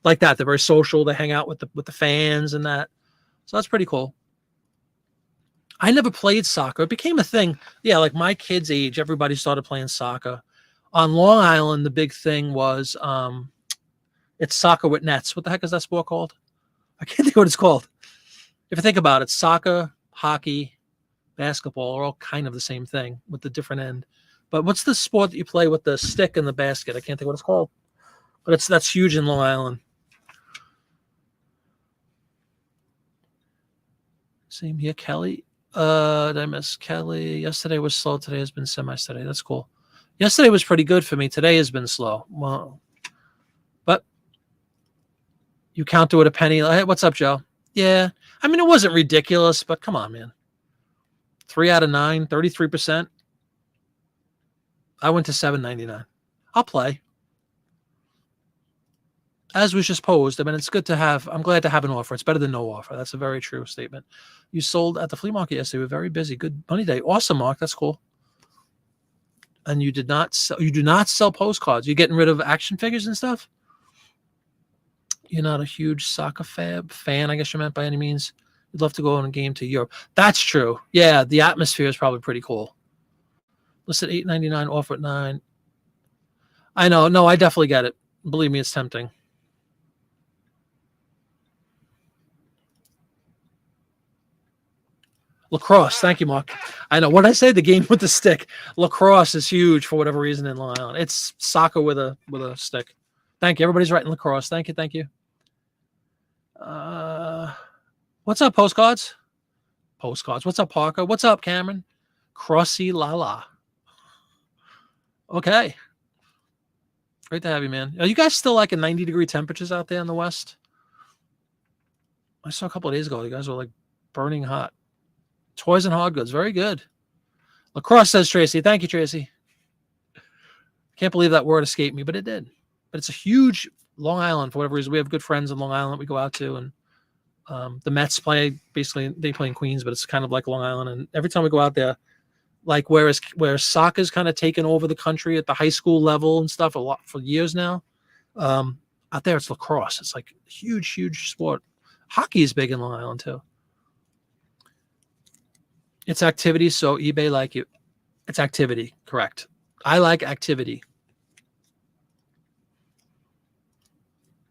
like that. They're very social. They hang out with the fans and that. So that's pretty cool. I never played soccer. It became a thing. Yeah, like my kids' age, everybody started playing soccer. On Long Island, the big thing was it's soccer with nets. What the heck is that sport called? I can't think of what it's called. If you think about it, soccer, hockey, basketball are all kind of the same thing with the different end. But what's the sport that you play with the stick and the basket? I can't think what it's called. But that's huge in Long Island. Same here, Kelly. Did I miss Kelly? Yesterday was slow. Today has been semi-steady. That's cool. Yesterday was pretty good for me. Today has been slow. Well, but you count to it a penny. Hey, what's up, Joe? Yeah. I mean, it wasn't ridiculous, but come on, man. 3 out of 9, 33%. I went to $7.99. I'll play. As was just posed, I mean, it's good to have. I'm glad to have an offer. It's better than no offer. That's a very true statement. You sold at the flea market yesterday. We were very busy. Good money day. Awesome, Mark. That's cool. And you do not sell postcards. You're getting rid of action figures and stuff? You're not a huge soccer fan, I guess you meant by any means. You'd love to go on a game to Europe. That's true. Yeah, the atmosphere is probably pretty cool. Listed $8.99, offer at $9. I know. No, I definitely get it. Believe me, it's tempting. Lacrosse. Thank you, Mark. I know. What did I say? The game with the stick. Lacrosse is huge for whatever reason in Long Island. It's soccer with a stick. Thank you. Everybody's writing lacrosse. Thank you. Thank you. What's up, postcards? Postcards. What's up, Parker? What's up, Cameron? Crossy Lala. Okay. Great to have you, man. Are you guys still like in 90-degree temperatures out there in the West? I saw a couple of days ago. You guys were like burning hot. Toys and hard goods. Very good. Lacrosse, says Tracy. Thank you, Tracy. Can't believe that word escaped me, but it did. But it's a huge Long Island for whatever reason. We have good friends in Long Island that we go out to, and the Mets play. Basically, they play in Queens, but it's kind of like Long Island. And every time we go out there, like where soccer's kind of taken over the country at the high school level and stuff a lot for years now, out there it's lacrosse. It's like a huge, huge sport. Hockey is big in Long Island too. It's activity, so eBay like you. It's activity, correct. I like activity.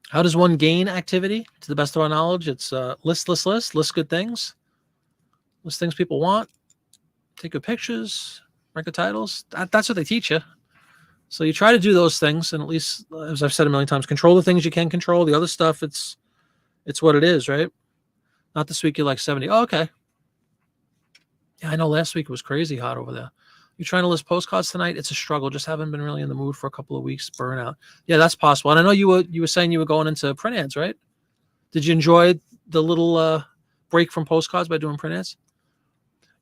How does one gain activity? To the best of our knowledge, it's list good things, list things people want, take good pictures, rank good titles. That's what they teach you. So you try to do those things, and at least, as I've said a million times, control the things you can control. The other stuff, it's what it is, right? Not this week. You're like 70. Oh, okay. Yeah, I know. Last week it was crazy hot over there. You're trying to list postcards tonight. It's a struggle. Just haven't been really in the mood for a couple of weeks. Burnout. Yeah, that's possible. And I know you were saying you were going into print ads, right? Did you enjoy the little break from postcards by doing print ads?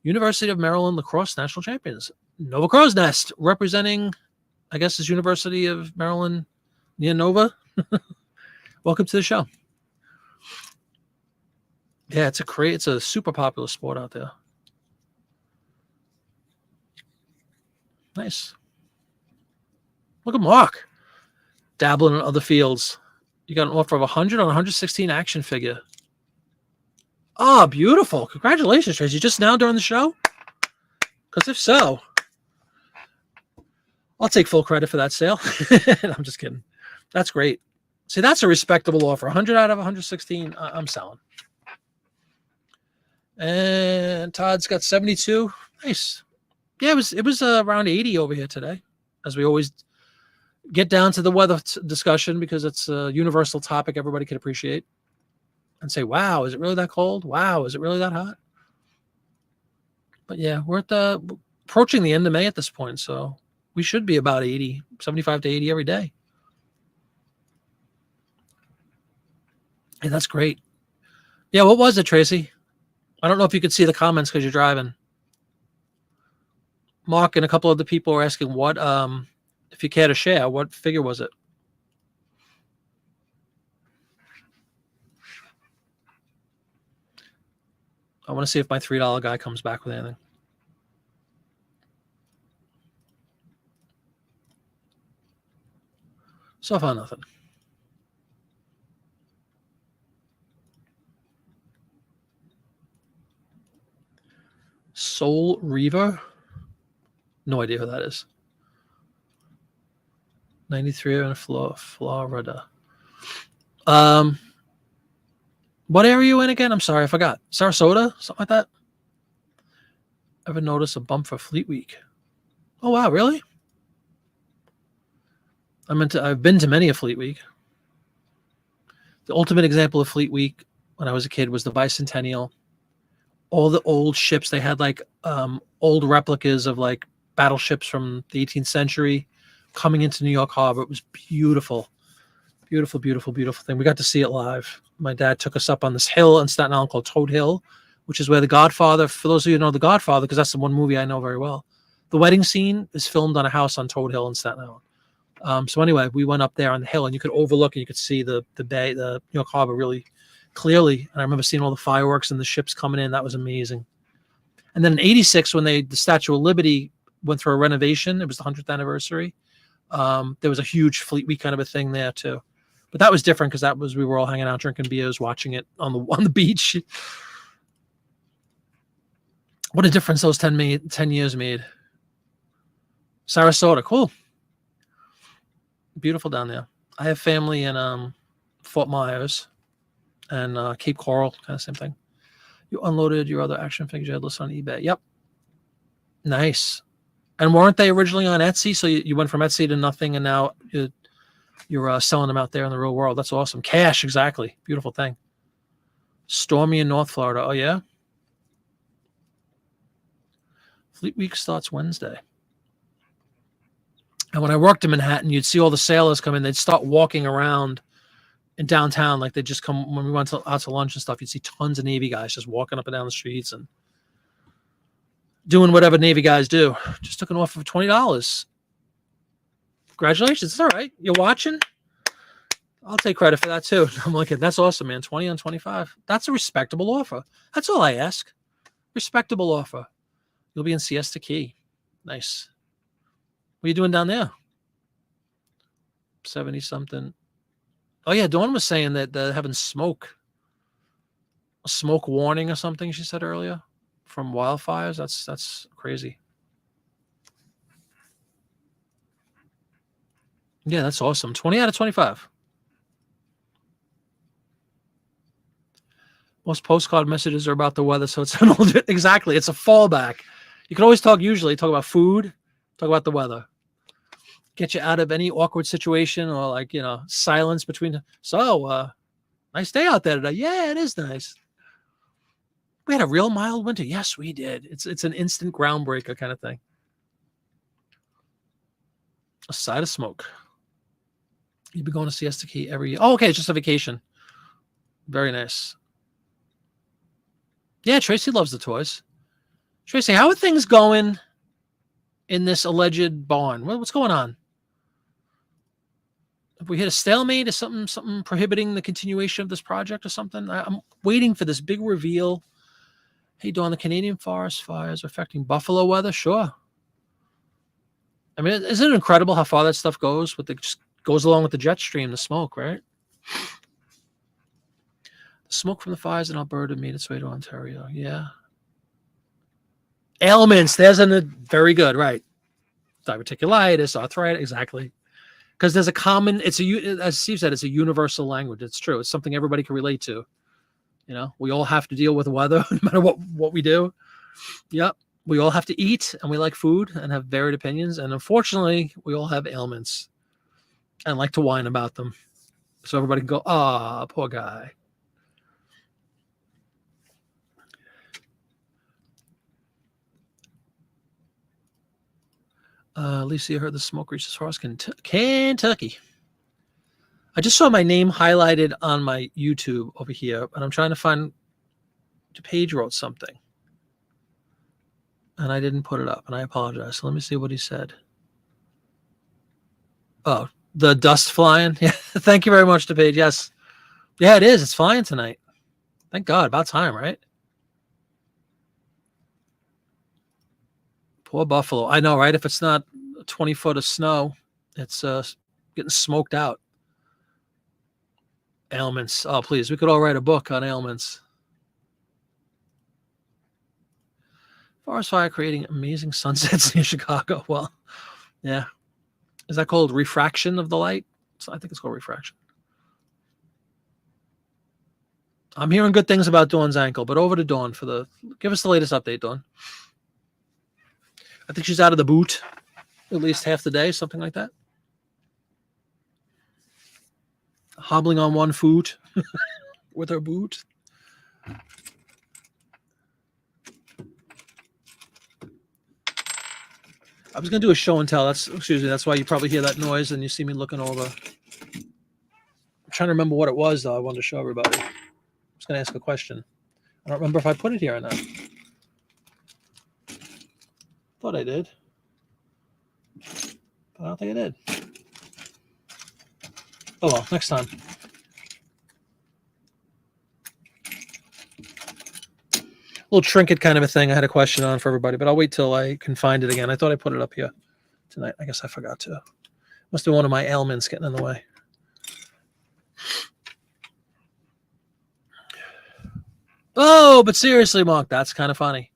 University of Maryland lacrosse national champions. Nova Crow's Nest representing, I guess, is University of Maryland near Nova. Welcome to the show. Yeah, it's a super popular sport out there. Nice. Look at Mark dabbling in other fields. You got an offer of 100 on 116 action figure. Oh, beautiful. Congratulations, Tracy. Just now during the show? Because if so, I'll take full credit for that sale. I'm just kidding. That's great. See, that's a respectable offer. 100 out of 116, I'm selling. And Todd's got 72. Nice. Yeah, it was around 80 over here today, as we always get down to the weather discussion because it's a universal topic everybody can appreciate. And say, wow, is it really that cold? Wow, is it really that hot? But yeah, we're approaching the end of May at this point, so we should be about 80, 75 to 80 every day. And that's great. Yeah, what was it, Tracy? I don't know if you could see the comments because you're driving. Mark and a couple of the people were asking what, if you care to share, what figure was it? I want to see if my $3 guy comes back with anything. So far, nothing. Soul Reaver? No idea who that is. 93 in Florida. What area are you in again? I'm sorry, I forgot. Sarasota? Something like that? Ever notice a bump for Fleet Week? Oh, wow, really? I've been to many a Fleet Week. The ultimate example of Fleet Week when I was a kid was the Bicentennial. All the old ships, they had like old replicas of like battleships from the 18th century coming into New York Harbor. It was beautiful. Beautiful, beautiful, beautiful thing. We got to see it live. My dad took us up on this hill in Staten Island called Toad Hill, which is where The Godfather, for those of you who know The Godfather, because that's the one movie I know very well, the wedding scene is filmed on a house on Toad Hill in Staten Island. So anyway, we went up there on the hill and you could overlook and you could see the bay, the New York Harbor really clearly. And I remember seeing all the fireworks and the ships coming in. That was amazing. And then in 86, when the Statue of Liberty went through a renovation, it was the 100th anniversary. There was a huge Fleet Week kind of a thing there too. But that was different because we were all hanging out, drinking beers, watching it on the beach. What a difference those 10 years made. Sarasota, cool. Beautiful down there. I have family in Fort Myers and Cape Coral, kind of same thing. You unloaded your other action figures you had listed on eBay. Yep. Nice. And weren't they originally on Etsy? So you went from Etsy to nothing, and now you're selling them out there in the real world. That's awesome. Cash, exactly. Beautiful thing. Stormy in North Florida. Oh, yeah? Fleet Week starts Wednesday. And when I worked in Manhattan, you'd see all the sailors come in. They'd start walking around in downtown. Like they'd just come, when we went out to lunch and stuff, you'd see tons of Navy guys just walking up and down the streets and doing whatever Navy guys do. Just took an offer for $20. Congratulations. It's all right. You're watching? I'll take credit for that too. I'm like, that's awesome, man. 20 on 25. That's a respectable offer. That's all I ask. Respectable offer. You'll be in Siesta Key. Nice. What are you doing down there? 70 something. Oh yeah, Dawn was saying that they're having a smoke warning or something, she said earlier, from wildfires. That's crazy. Yeah, that's awesome. 20 out of 25. Most postcard messages are about the weather, so it's an old, exactly. It's a fallback. You can always usually talk about food, talk about the weather, get you out of any awkward situation or like, silence between. So, nice day out there today. Yeah, it is nice. We had a real mild winter. Yes, we did. It's an instant groundbreaker kind of thing. A side of smoke. You'd be going to Siesta Key every year. Oh, okay, it's just a vacation. Very nice. Yeah, Tracy loves the toys. Tracy, how are things going in this alleged barn? What's going on? Have we hit a stalemate? Is something prohibiting the continuation of this project or something? I'm waiting for this big reveal. Hey, Dawn, the Canadian forest fires are affecting buffalo weather? Sure. I mean, isn't it incredible how far that stuff goes? Just goes along with the jet stream, the smoke, right? The smoke from the fires in Alberta made its way to Ontario. Yeah. Ailments. There's very good, right? Diverticulitis, arthritis, exactly. Because there's a common, as Steve said, it's a universal language. It's true. It's something everybody can relate to. We all have to deal with weather no matter what we do. Yep. We all have to eat and we like food and have varied opinions. And unfortunately, we all have ailments and like to whine about them. So everybody can go, poor guy. Lisa, you heard the smoke reached as far as Kentucky. I just saw my name highlighted on my YouTube over here, and I'm trying to find. Page wrote something, and I didn't put it up, and I apologize. So let me see what he said. Oh, the dust flying. Yeah, thank you very much, DePage. Yes, yeah, it is. It's flying tonight. Thank God. About time, right? Poor buffalo. I know, right? If it's not 20 foot of snow, it's getting smoked out. Ailments. Oh, please. We could all write a book on ailments. Forest fire creating amazing sunsets near Chicago. Well, yeah. Is that called refraction of the light? I think it's called refraction. I'm hearing good things about Dawn's ankle, but over to Dawn give us the latest update, Dawn. I think she's out of the boot at least half the day, something like that. Hobbling on one foot with her boot. I was going to do a show and tell. That's why you probably hear that noise and you see me looking over. I'm trying to remember what it was, though. I wanted to show everybody. I was going to ask a question. I don't remember if I put it here or not. Thought I did. But I don't think I did. Oh, well, next time. Little trinket kind of a thing I had a question on for everybody, but I'll wait till I can find it again. I thought I put it up here tonight. I guess I forgot to. Must have been one of my ailments getting in the way. Oh, but seriously, Mark, that's kind of funny.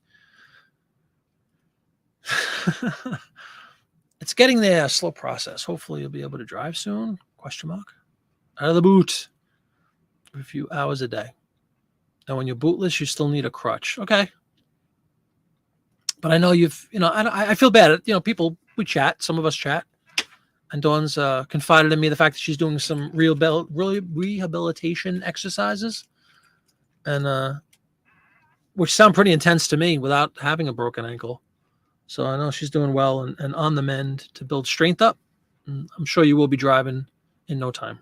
It's getting there, a slow process. Hopefully you'll be able to drive soon, question mark. Out of the boot for a few hours a day. And when you're bootless, you still need a crutch. Okay. But I know I feel bad. People, we chat. Some of us chat. And Dawn's confided in me the fact that she's doing some rehabilitation exercises. And which sound pretty intense to me without having a broken ankle. So I know she's doing well and on the mend to build strength up. And I'm sure you will be driving in no time.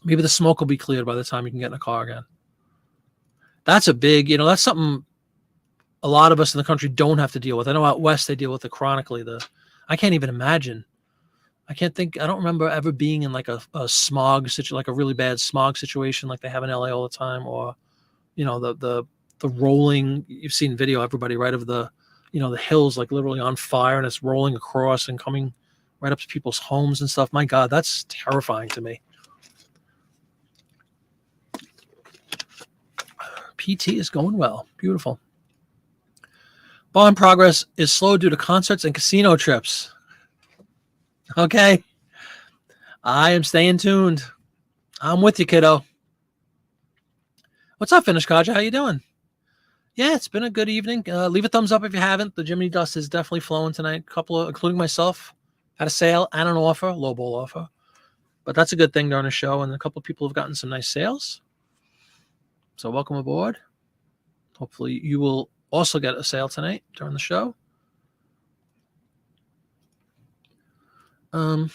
Maybe the smoke will be cleared by the time you can get in a car again. That's a big, that's something a lot of us in the country don't have to deal with. I know out west they deal with it chronically. I can't even imagine. I don't remember ever being in like a smog situation, like a really bad smog situation like they have in LA all the time, or, the rolling, you've seen video, everybody, right, of the hills like literally on fire and it's rolling across and coming right up to people's homes and stuff. My God, that's terrifying to me. PT is going well. Beautiful. Bond progress is slow due to concerts and casino trips. Okay. I am staying tuned. I'm with you, kiddo. What's up, Finish Kaja? How you doing? Yeah, it's been a good evening. Leave a thumbs up if you haven't. The Jiminy dust is definitely flowing tonight. A couple of, including myself, had a sale and an offer, low ball offer. But that's a good thing during the show, and a couple of people have gotten some nice sales. So welcome aboard. Hopefully you will also get a sale tonight during the show. Yeah,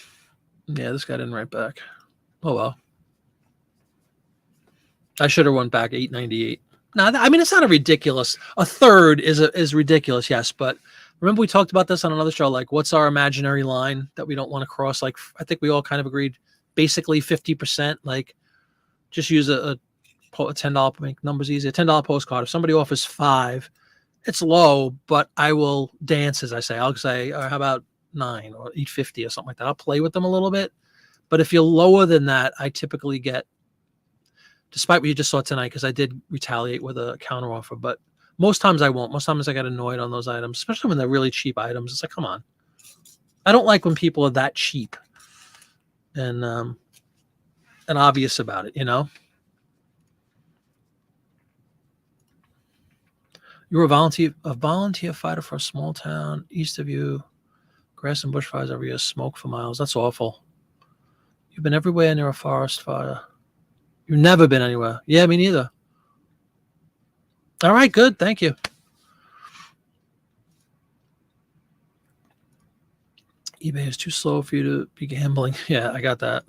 this got in right back. Oh well. I should have went back $8.98. Now, I mean, it's not a ridiculous. A third is ridiculous, yes. But remember, we talked about this on another show. Like, what's our imaginary line that we don't want to cross? Like, I think we all kind of agreed, basically 50%. Like, just use a $10, make numbers easy. A $10 postcard. If somebody offers 5, it's low, but I will dance, as I say. I'll say, how about 9 or eat 50 or something like that. I'll play with them a little bit. But if you're lower than that, I typically get, despite what you just saw tonight, because I did retaliate with a counter offer, but most times I won't. Most times I get annoyed on those items, especially when they're really cheap items. It's like, come on. I don't like when people are that cheap and obvious about it, you know? You were a volunteer fighter for a small town east of you. Grass and bushfires every year, smoke for miles. That's awful. You've been everywhere near a forest fire. You've never been anywhere. Yeah, me neither. All right, good. Thank you. eBay is too slow for you to be gambling. Yeah, I got that.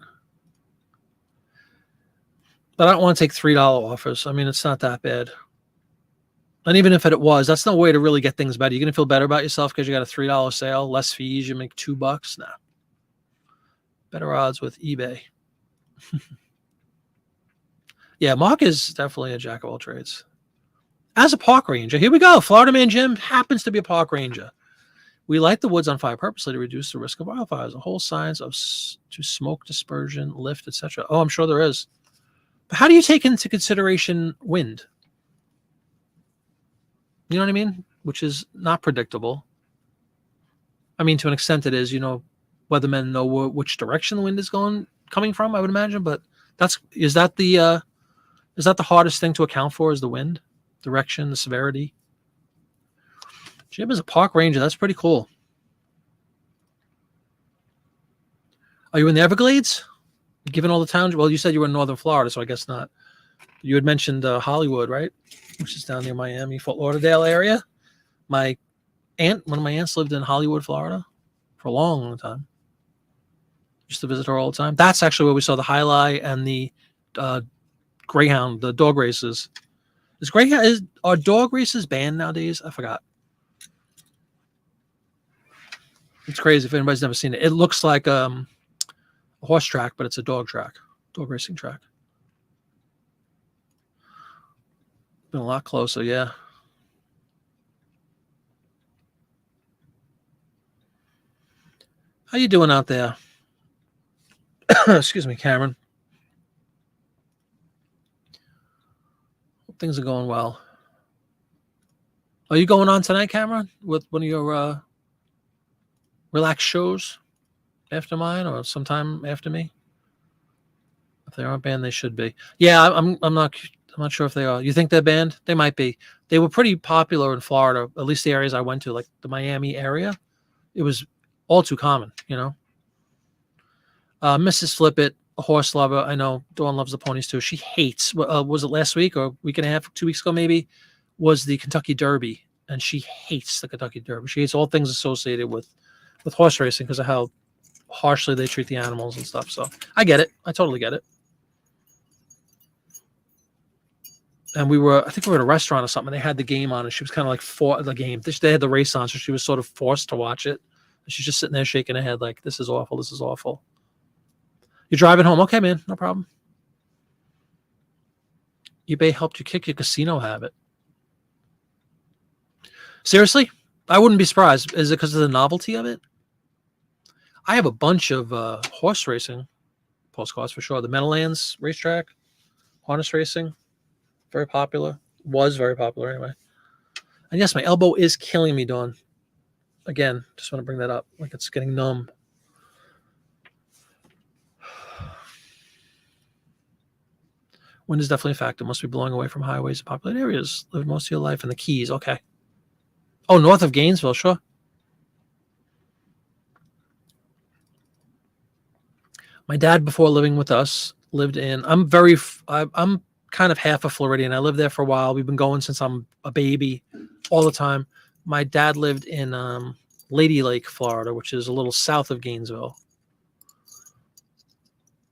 But I don't want to take $3 offers. I mean, it's not that bad. And even if it was, that's no way to really get things better. You're going to feel better about yourself because you got a $3 sale, less fees, you make $2. Nah. Better odds with eBay. Yeah, Mark is definitely a jack of all trades. As a park ranger, here we go. Florida Man Jim happens to be a park ranger. We light the woods on fire purposely to reduce the risk of wildfires. A whole science of to smoke dispersion, lift, etc. Oh, I'm sure there is. But how do you take into consideration wind? You know what I mean? Which is not predictable. I mean, to an extent it is. You know, weathermen know which direction the wind is coming from, I would imagine. But is that the hardest thing to account for, is the wind, direction, the severity? Jim is a park ranger. That's pretty cool. Are you in the Everglades? Given all the towns? Well, you said you were in northern Florida, so I guess not. You had mentioned Hollywood, right? Which is down near Miami, Fort Lauderdale area. One of my aunts lived in Hollywood, Florida for a long, long time. Used to visit her all the time. That's actually where we saw the highlight and the Greyhound, the dog races. Are dog races banned nowadays? I forgot. It's crazy if anybody's never seen it. It looks like a horse track, but it's a dog racing track. Been a lot closer, yeah. How you doing out there? Excuse me, Cameron. Hope things are going well. Are you going on tonight, Cameron, with one of your relaxed shows after mine or sometime after me? If they aren't banned, they should be. Yeah, I'm not sure if they are. You think they're banned? They might be. They were pretty popular in Florida, at least the areas I went to, like the Miami area. It was all too common, you know. Mrs. Flippett, a horse lover. I know Dawn loves the ponies too. She hates, was it last week or week and a half, 2 weeks ago maybe, was the Kentucky Derby. And she hates the Kentucky Derby. She hates all things associated with horse racing because of how harshly they treat the animals and stuff. So I get it. I totally get it. And I think we were at a restaurant or something, and they had the game on, and she was kind of like for the game. They had the race on, so she was sort of forced to watch it. And she's just sitting there shaking her head like, this is awful. This is awful. You're driving home. Okay, man. No problem. eBay helped you kick your casino habit. Seriously? I wouldn't be surprised. Is it because of the novelty of it? I have a bunch of horse racing postcards for sure. The Meadowlands racetrack, harness racing, very popular. Was very popular anyway. And yes, my elbow is killing me, Dawn. Again, just want to bring that up. Like it's getting numb. Wind is definitely a factor. Must be blowing away from highways and populated areas. Lived most of your life in the Keys. Okay. Oh, north of Gainesville, sure. My dad, before living with us, lived in. I'm kind of half a Floridian. I lived there for a while. We've been going since I'm a baby, all the time. My dad lived in Lady Lake, Florida, which is a little south of Gainesville.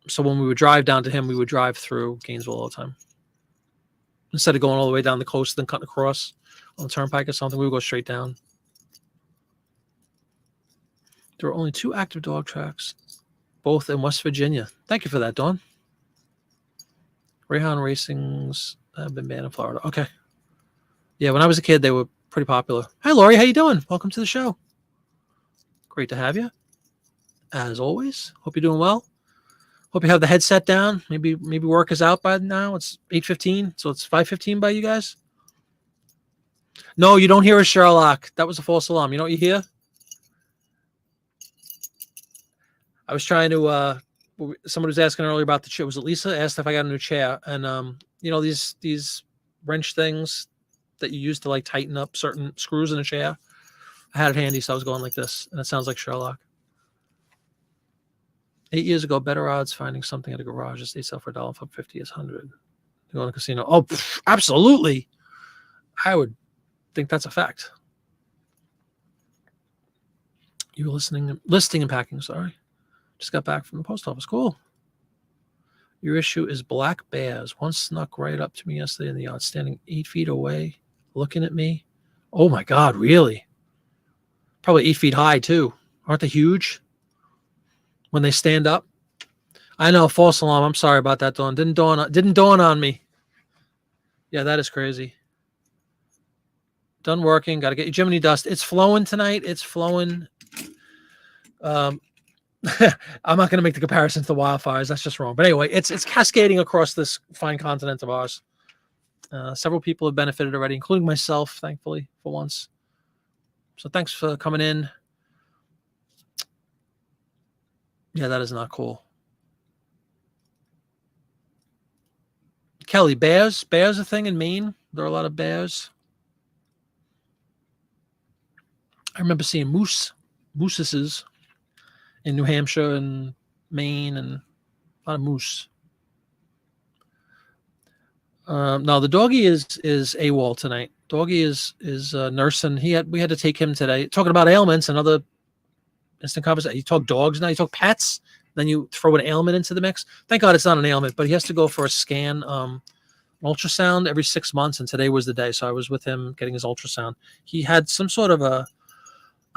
So when we would drive down to him, we would drive through Gainesville all the time. Instead of going all the way down the coast, then cutting across on the turnpike or something, we would go straight down. There are only 2 active dog tracks, both in West Virginia. Thank you for that, Dawn. Greyhound racings have been banned in Florida. Okay. Yeah, when I was a kid, they were pretty popular. Hi, Lori. How you doing? Welcome to the show. Great to have you, as always. Hope you're doing well. Hope you have the headset down. Maybe work is out by now. It's 8:15, so it's 5:15 by you guys. No, you don't hear a Sherlock. That was a false alarm. You know what you hear? I was trying to. Somebody was asking earlier about the chair. Was it Lisa? Asked if I got a new chair, and these wrench things that you use to like tighten up certain screws in a chair. I had it handy, so I was going like this, and it sounds like Sherlock. 8 years ago, better odds finding something at a garage that they sell for $1.50 is 100. You go in a casino? Oh, absolutely. I would think that's a fact. You were listing and packing. Sorry, just got back from the post office. Cool. Your issue is black bears. One snuck right up to me yesterday in the yard, standing 8 feet away, looking at me. Oh my God, really? Probably 8 feet high too. Aren't they huge? When they stand up. I know, false alarm. I'm sorry about that, Dawn. Didn't dawn on me. Yeah, that is crazy. Done working. Got to get your Jiminy dust. It's flowing tonight. It's flowing. I'm not going to make the comparison to the wildfires. That's just wrong. But anyway, it's cascading across this fine continent of ours. Several people have benefited already, including myself, thankfully, for once. So thanks for coming in. Yeah, that is not cool. Kelly, bears a thing in Maine? There are a lot of bears. I remember seeing mooses in New Hampshire and Maine, and a lot of moose. No, the doggy is AWOL tonight. Doggy is nursing. We had to take him today. Talking about ailments and other instant conversation. You talk dogs now. You talk pets. Then you throw an ailment into the mix. Thank God it's not an ailment, but he has to go for a scan, an ultrasound every 6 months, and today was the day. So I was with him getting his ultrasound. He had some sort of a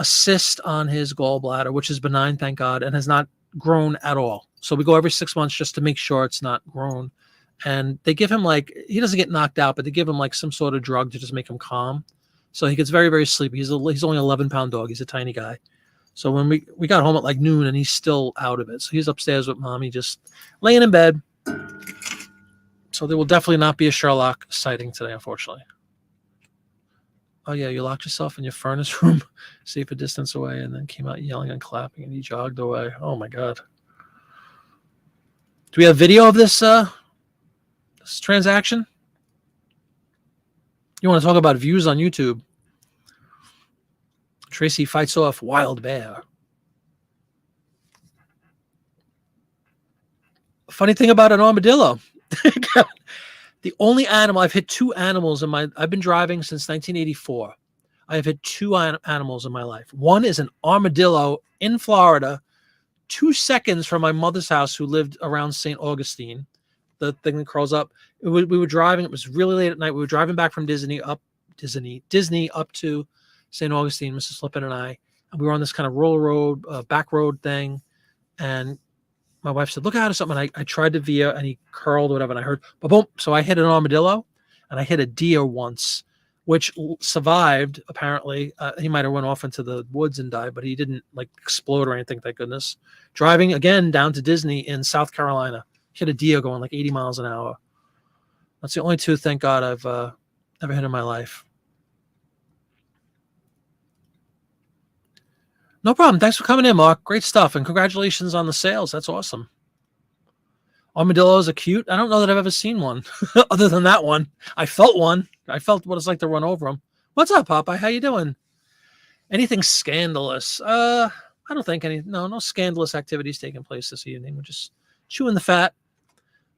cyst on his gallbladder, which is benign, thank God, and has not grown at all. So we go every 6 months just to make sure it's not grown. And they give him he doesn't get knocked out, but they give him some sort of drug to just make him calm. So he gets very, very sleepy. He's only 11-pound dog. He's a tiny guy. So when we got home at noon, and he's still out of it. So he's upstairs with mommy, just laying in bed. So there will definitely not be a Sherlock sighting today, unfortunately. Oh yeah, you locked yourself in your furnace room, safe a distance away, and then came out yelling and clapping, and he jogged away. Oh my God. Do we have video of this transaction? You want to talk about views on YouTube? Tracy fights off wild bear. Funny thing about an armadillo. The only animal, I've hit 2 animals I've been driving since 1984. I have hit 2 animals in my life. One is an armadillo in Florida, 2 seconds from my mother's house, who lived around St. Augustine. The thing that curls up. We were driving. It was really late at night. We were driving back from Disney up to St. Augustine, Mrs. Flippin and I. And we were on this kind of roll road, back road thing. And my wife said, look out or something. And I tried to veer, and he curled or whatever. And I heard, boom. So I hit an armadillo, and I hit a deer once, which survived, apparently. He might have went off into the woods and died, but he didn't explode or anything, thank goodness. Driving again down to Disney in South Carolina. Hit a deer going 80 miles an hour. That's the only 2, thank God, I've ever hit in my life. No problem. Thanks for coming in, Mark. Great stuff. And congratulations on the sales. That's awesome. Armadillos are cute. I don't know that I've ever seen one other than that one. I felt one. I felt what it's like to run over them. What's up, Popeye? How you doing? Anything scandalous? I don't think no scandalous activities taking place this evening. We're just chewing the fat.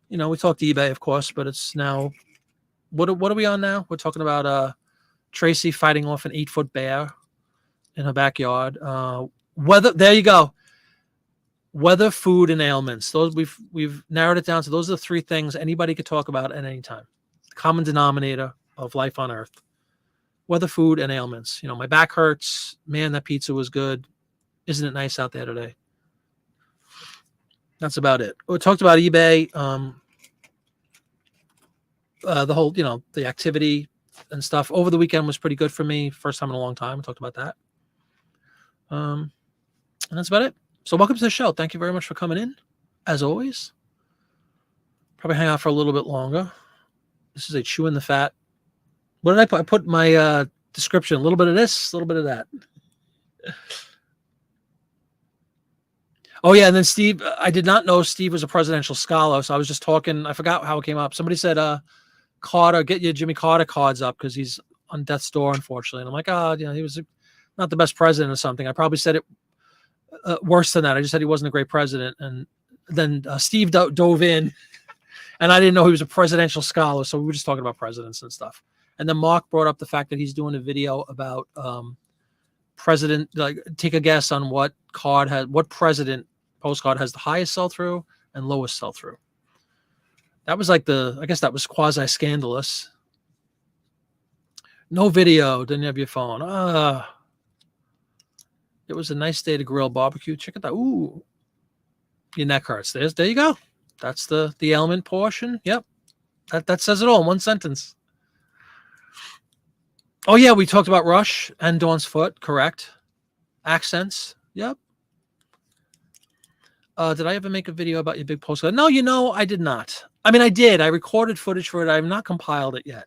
We talked eBay, of course, but it's now what are we on now? We're talking about Tracy fighting off an 8-foot bear in her backyard. Weather. There you go. Weather, food, and ailments. Those we've narrowed it down to those are the 3 things anybody could talk about at any time. The common denominator of life on Earth. Weather, food, and ailments. My back hurts. Man, that pizza was good. Isn't it nice out there today? That's about it. We talked about eBay. The whole, the activity and stuff over the weekend was pretty good for me. First time in a long time. I talked about that. And that's about it. So welcome to the show. Thank you very much for coming in. As always, probably hang out for a little bit longer. This is a chewing the fat. What did I put? I put my description. A little bit of this, a little bit of that. Oh, yeah. And then Steve, I did not know Steve was a presidential scholar. So I was just talking. I forgot how it came up. Somebody said, Carter, get your Jimmy Carter cards up because he's on death's door, unfortunately. And I'm like, he was not the best president or something. I probably said it worse than that. I just said he wasn't a great president. And then Steve dove in, and I didn't know he was a presidential scholar. So we were just talking about presidents and stuff. And then Mark brought up the fact that he's doing a video about president, like take a guess on what president postcard has the highest sell-through and lowest sell-through. That was like I guess that was quasi-scandalous. No video, didn't have your phone. It was a nice day to grill barbecue. Check it out. Ooh, your neck hurts. There you go. That's the ailment portion. Yep. That says it all in one sentence. Oh, yeah, we talked about Rush and Dawn's Foot, correct. Accents, yep. Did I ever make a video about your big postcard? No, I did not. I mean, I did. I recorded footage for it. I have not compiled it yet.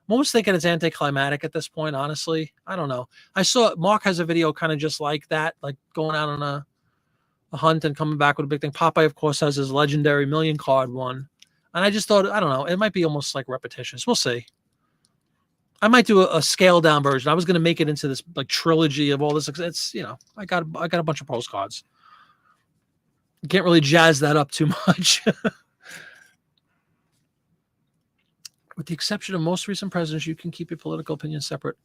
I'm almost thinking it's anticlimactic at this point, honestly. I don't know. I saw Mark has a video kind of just like that, like going out on a hunt and coming back with a big thing. Popeye, of course, has his legendary million card one. And I just thought, I don't know, it might be almost like repetitious. We'll see. I might do a scaled down version. I was going to make it into this like trilogy of all this. It's, I got a bunch of postcards. You can't really jazz that up too much. With the exception of most recent presidents, you can keep your political opinion separate.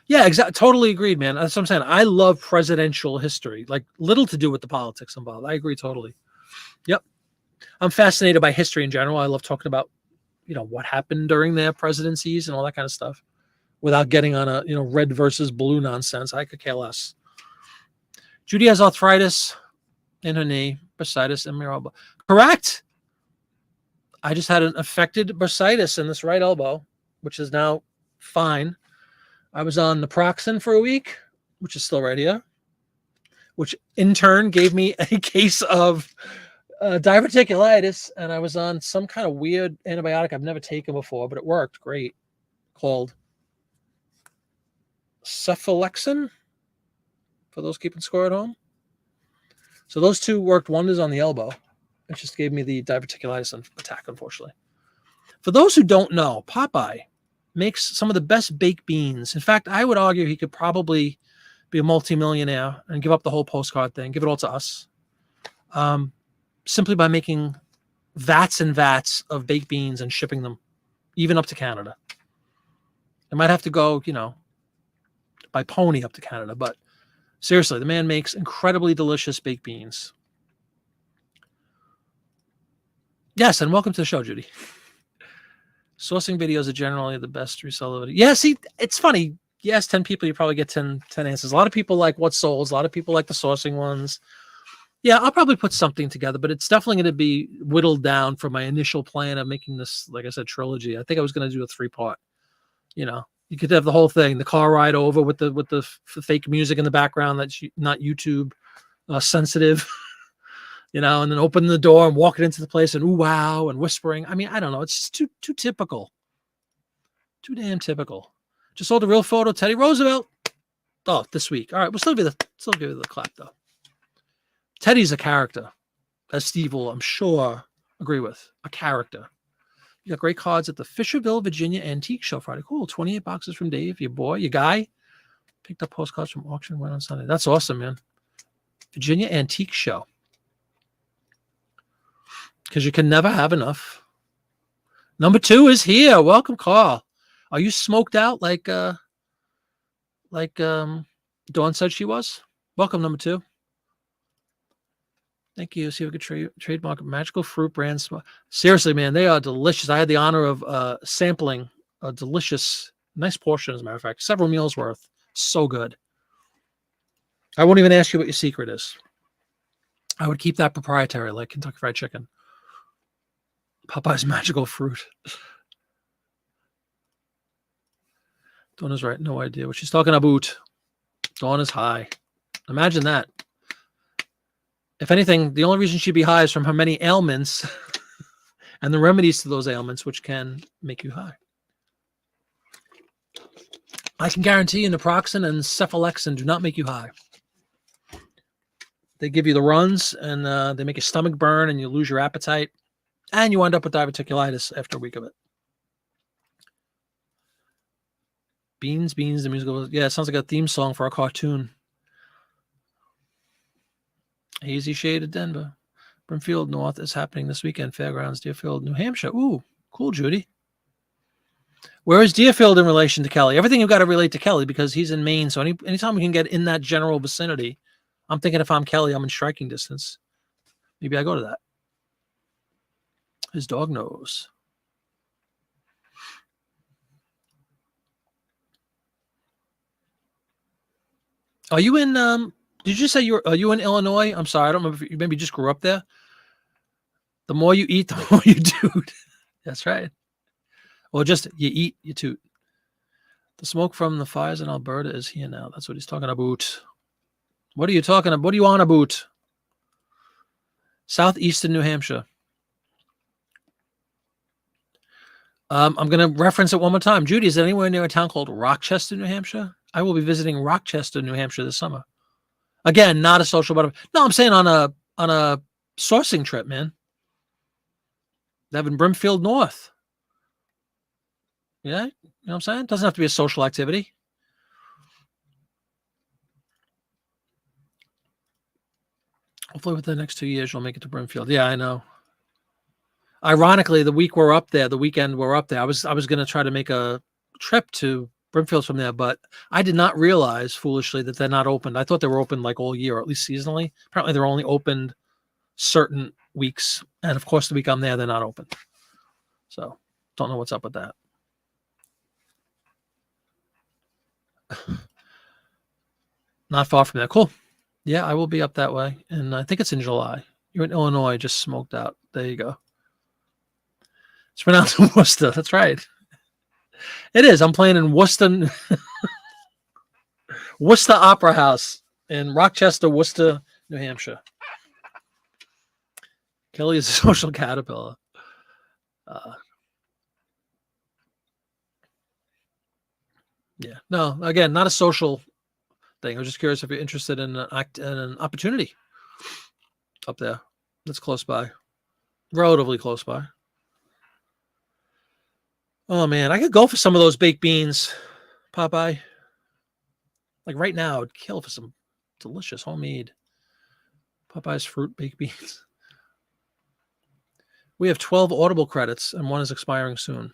Yeah, exactly. Totally agreed, man. That's what I'm saying. I love presidential history, like little to do with the politics involved. I agree totally. Yep. I'm fascinated by history in general. I love talking about, what happened during their presidencies and all that kind of stuff without getting on a, red versus blue nonsense. I could care less. Judy has arthritis in her knee, bursitis, and elbow. Correct. I just had an affected bursitis in this right elbow, which is now fine. I was on naproxen for a week, which is still right here, which in turn gave me a case of diverticulitis, and I was on some kind of weird antibiotic I've never taken before, but it worked great, called cephalexin, for those keeping score at home. So those two worked wonders on the elbow. It just gave me the diverticulitis attack, unfortunately. For those who don't know, Popeye makes some of the best baked beans. In fact, I would argue he could probably be a multimillionaire and give up the whole postcard thing, give it all to us. Simply by making vats and vats of baked beans and shipping them, even up to Canada. I might have to go, by pony up to Canada, but seriously, the man makes incredibly delicious baked beans. Yes, and welcome to the show, Judy. Sourcing videos are generally the best resellability. Yeah, see, it's funny. Yes, 10 people, you probably get 10 answers. A lot of people like what souls. A lot of people like the sourcing ones. Yeah, I'll probably put something together, but it's definitely going to be whittled down from my initial plan of making this, like I said, trilogy. I think I was going to do a 3-part. You could have the whole thing, the car ride over with the fake music in the background that's not YouTube sensitive, and then open the door and walk it into the place and ooh wow and whispering. I mean, I don't know. It's just too typical, too damn typical. Just sold a real photo, Teddy Roosevelt. Oh, this week. All right, we'll still give you the clap though. Teddy's a character, as Steve will, I'm sure, agree with. A character. You got great cards at the Fisherville, Virginia Antique Show Friday. Cool. 28 boxes from Dave, your boy, your guy. Picked up postcards from auction, went on Sunday. That's awesome, man. Virginia Antique Show. Because you can never have enough. Number 2 is here. Welcome, Carl. Are you smoked out like Dawn said she was? Welcome, number 2. Thank you. See if we could trademark Magical Fruit Brand. Seriously, man, they are delicious. I had the honor of sampling a delicious, nice portion, as a matter of fact, several meals worth. So good. I won't even ask you what your secret is. I would keep that proprietary, like Kentucky Fried Chicken. Popeye's Magical Fruit. Dawn is right. No idea what she's talking about. Dawn is high. Imagine that. If anything, the only reason she'd be high is from her many ailments and the remedies to those ailments, which can make you high. I can guarantee you naproxen and cephalexin do not make you high. They give you the runs, and they make your stomach burn, and you lose your appetite, and you end up with diverticulitis after a week of it. Beans, the musical. Yeah, it sounds like a theme song for a cartoon. Hazy Shade of Denver. Brimfield North is happening this weekend. Fairgrounds, Deerfield, New Hampshire. Ooh, cool, Judy. Where is Deerfield in relation to Kelly? Everything you've got to relate to Kelly because he's in Maine. So anytime we can get in that general vicinity, I'm thinking if I'm Kelly, I'm in striking distance. Maybe I go to that. His dog knows. Are you in, did you say are you in Illinois? I'm sorry. I don't remember if you maybe just grew up there. The more you eat, the more you toot. That's right. Or just you eat, you toot. The smoke from the fires in Alberta is here now. That's what he's talking about. What are you talking about? What are you on about? Southeastern New Hampshire. I'm going to reference it one more time. Judy, is there anywhere near a town called Rochester, New Hampshire? I will be visiting Rochester, New Hampshire this summer. Again, not a social butterfly. No, I'm saying on a sourcing trip, man. Devon Brimfield North. Yeah, you know what I'm saying? It doesn't have to be a social activity. Hopefully within the next 2 years, you'll make it to Brimfield. Yeah, I know. Ironically, the weekend we're up there, I was going to try to make a trip to Brimfield from there, but I did not realize, foolishly, that they're not opened. I thought they were open like all year, or at least seasonally. Apparently, they're only opened certain weeks. And, of course, the week I'm there, they're not open. So, don't know what's up with that. Not far from there. Cool. Yeah, I will be up that way. And I think it's in July. You're in Illinois, just smoked out. There you go. It's pronounced Worcester. That's right. It is. I'm playing in Worcester. Worcester Opera House in Rochester, Worcester, New Hampshire. Kelly is a social caterpillar. Yeah. No, again, not a social thing. I was just curious if you're interested in an opportunity up there that's close by. Relatively close by. Oh, man. I could go for some of those baked beans, Popeye. Like right now, I'd kill for some delicious homemade Popeye's fruit baked beans. We have 12 Audible credits, and one is expiring soon.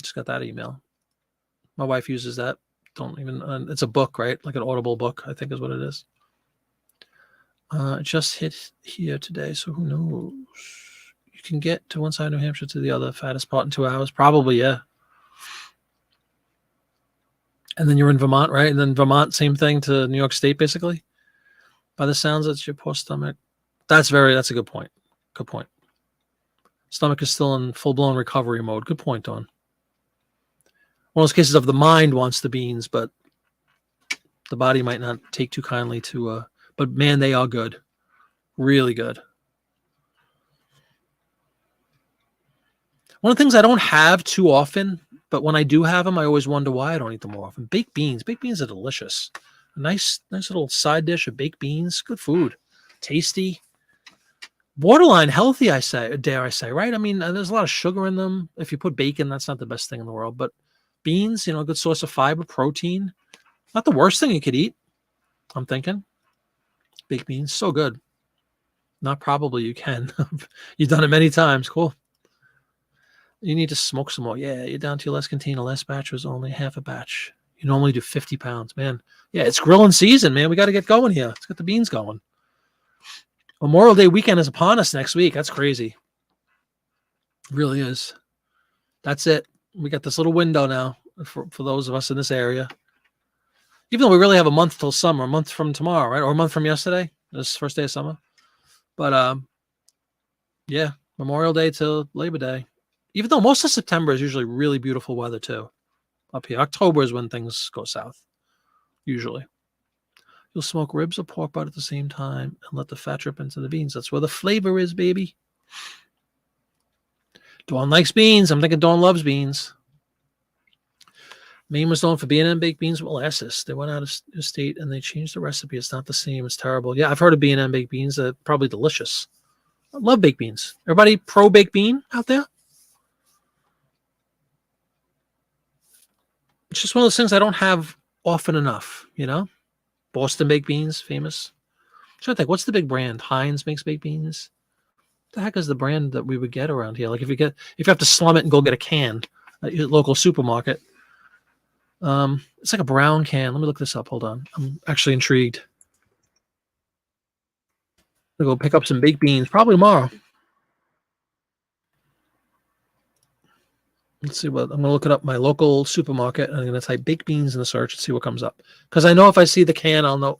Just got that email. My wife uses that. It's a book, right? Like an Audible book, I think is what it is. It just hit here today, so who knows? You can get to one side of New Hampshire to the other, fattest part in 2 hours. Probably, yeah. And then you're in Vermont, right? And then Vermont, same thing to New York State, basically. By the sounds, it's your poor stomach. That's a good point. Good point. Stomach is still in full-blown recovery mode. Good point, Dawn. One of those cases of the mind wants the beans, but the body might not take too kindly to, but man, they are good. Really good. One of the things I don't have too often, but when I do have them, I always wonder why I don't eat them more often. Baked beans. Baked beans are delicious. A nice little side dish of baked beans. Good food. Tasty. Borderline healthy, I say, dare I say, right? I mean, there's a lot of sugar in them. If you put bacon, that's not the best thing in the world. But beans, a good source of fiber, protein. Not the worst thing you could eat, I'm thinking. Baked beans, so good. Not probably, you can. You've done it many times. Cool. You need to smoke some more. Yeah, you're down to your last container. Last batch was only half a batch. You normally do 50 pounds, man. Yeah, it's grilling season, man. We got to get going here. Let's get the beans going. Memorial Day weekend is upon us next week. That's crazy. It really is. That's it. We got this little window now for those of us in this area. Even though we really have a month till summer, a month from tomorrow, right? Or a month from yesterday. This first day of summer. But yeah, Memorial Day till Labor Day. Even though most of September is usually really beautiful weather too. Up here. October is when things go south. Usually. You'll smoke ribs or pork butt at the same time and let the fat drip into the beans. That's where the flavor is, baby. Dawn likes beans. I'm thinking Dawn loves beans. Maine was known for B&M baked beans with molasses. They went out of state and they changed the recipe. It's not the same. It's terrible. Yeah, I've heard of B&M baked beans. They're probably delicious. I love baked beans. Everybody pro baked bean out there? It's just one of those things I don't have often enough, Boston baked beans, famous. I'm trying to think, what's the big brand? Heinz makes baked beans. What the heck is the brand that we would get around here? Like if you have to slum it and go get a can at your local supermarket. It's like a brown can. Let me look this up. Hold on. I'm actually intrigued. I'm gonna go pick up some baked beans probably tomorrow. Let's see what I'm gonna look it up. My local supermarket, and I'm gonna type baked beans in the search and see what comes up. Because I know if I see the can, I'll know.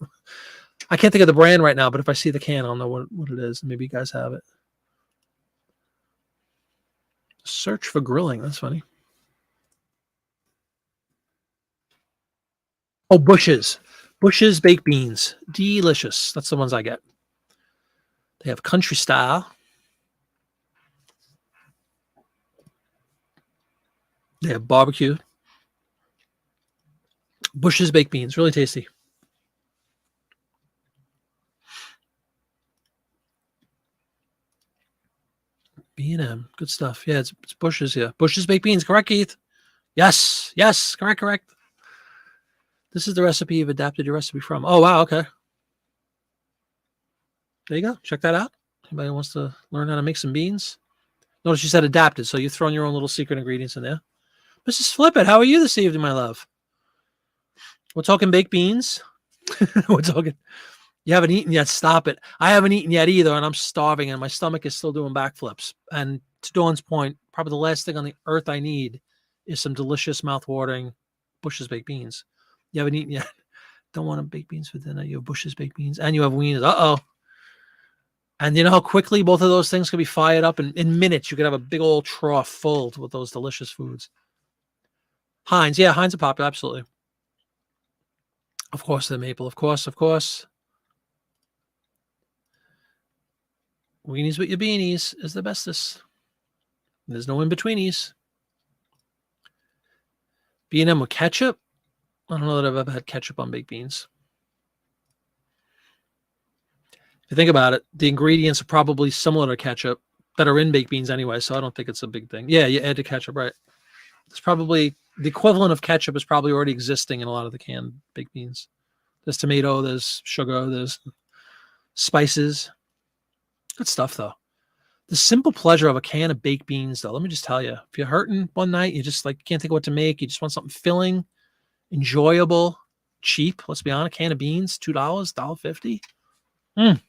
I can't think of the brand right now, but if I see the can, I'll know what it is. Maybe you guys have it. Search for grilling. That's funny. Oh, Bush's. Bush's baked beans. Delicious. That's the ones I get. They have country style. They have barbecue. Bush's baked beans. Really tasty. B&M. Good stuff. Yeah, it's Bush's here. Bush's baked beans. Correct, Keith? Yes. Yes. Correct. This is the recipe you've adapted your recipe from. Oh, wow. Okay. There you go. Check that out. Anybody wants to learn how to make some beans? Notice you said adapted, so you've thrown your own little secret ingredients in there. Mrs. Flippett, how are you this evening, my love? We're talking baked beans. We're talking. You haven't eaten yet. Stop it. I haven't eaten yet either, and I'm starving, and my stomach is still doing backflips. And to Dawn's point, probably the last thing on the earth I need is some delicious, mouth-watering Bush's baked beans. You haven't eaten yet. Don't want baked beans for dinner. You have Bush's baked beans, and you have wieners. Uh-oh. And you know how quickly both of those things can be fired up? In minutes, you could have a big old trough full with those delicious foods. Heinz. Yeah, Heinz are popular. Absolutely. Of course, the maple. Of course. Weenies with your beanies is the bestest. There's no in-betweenies. B&M with ketchup? I don't know that I've ever had ketchup on baked beans. If you think about it, the ingredients are probably similar to ketchup that are in baked beans anyway, so I don't think it's a big thing. Yeah, you add the ketchup, right? It's probably the equivalent of ketchup is probably already existing in a lot of the canned baked beans. There's tomato, there's sugar, there's spices. Good stuff, though. The simple pleasure of a can of baked beans, though, let me just tell you, if you're hurting one night, you just can't think of what to make, you just want something filling, enjoyable, cheap. Let's be honest, a can of beans, $2, $1.50.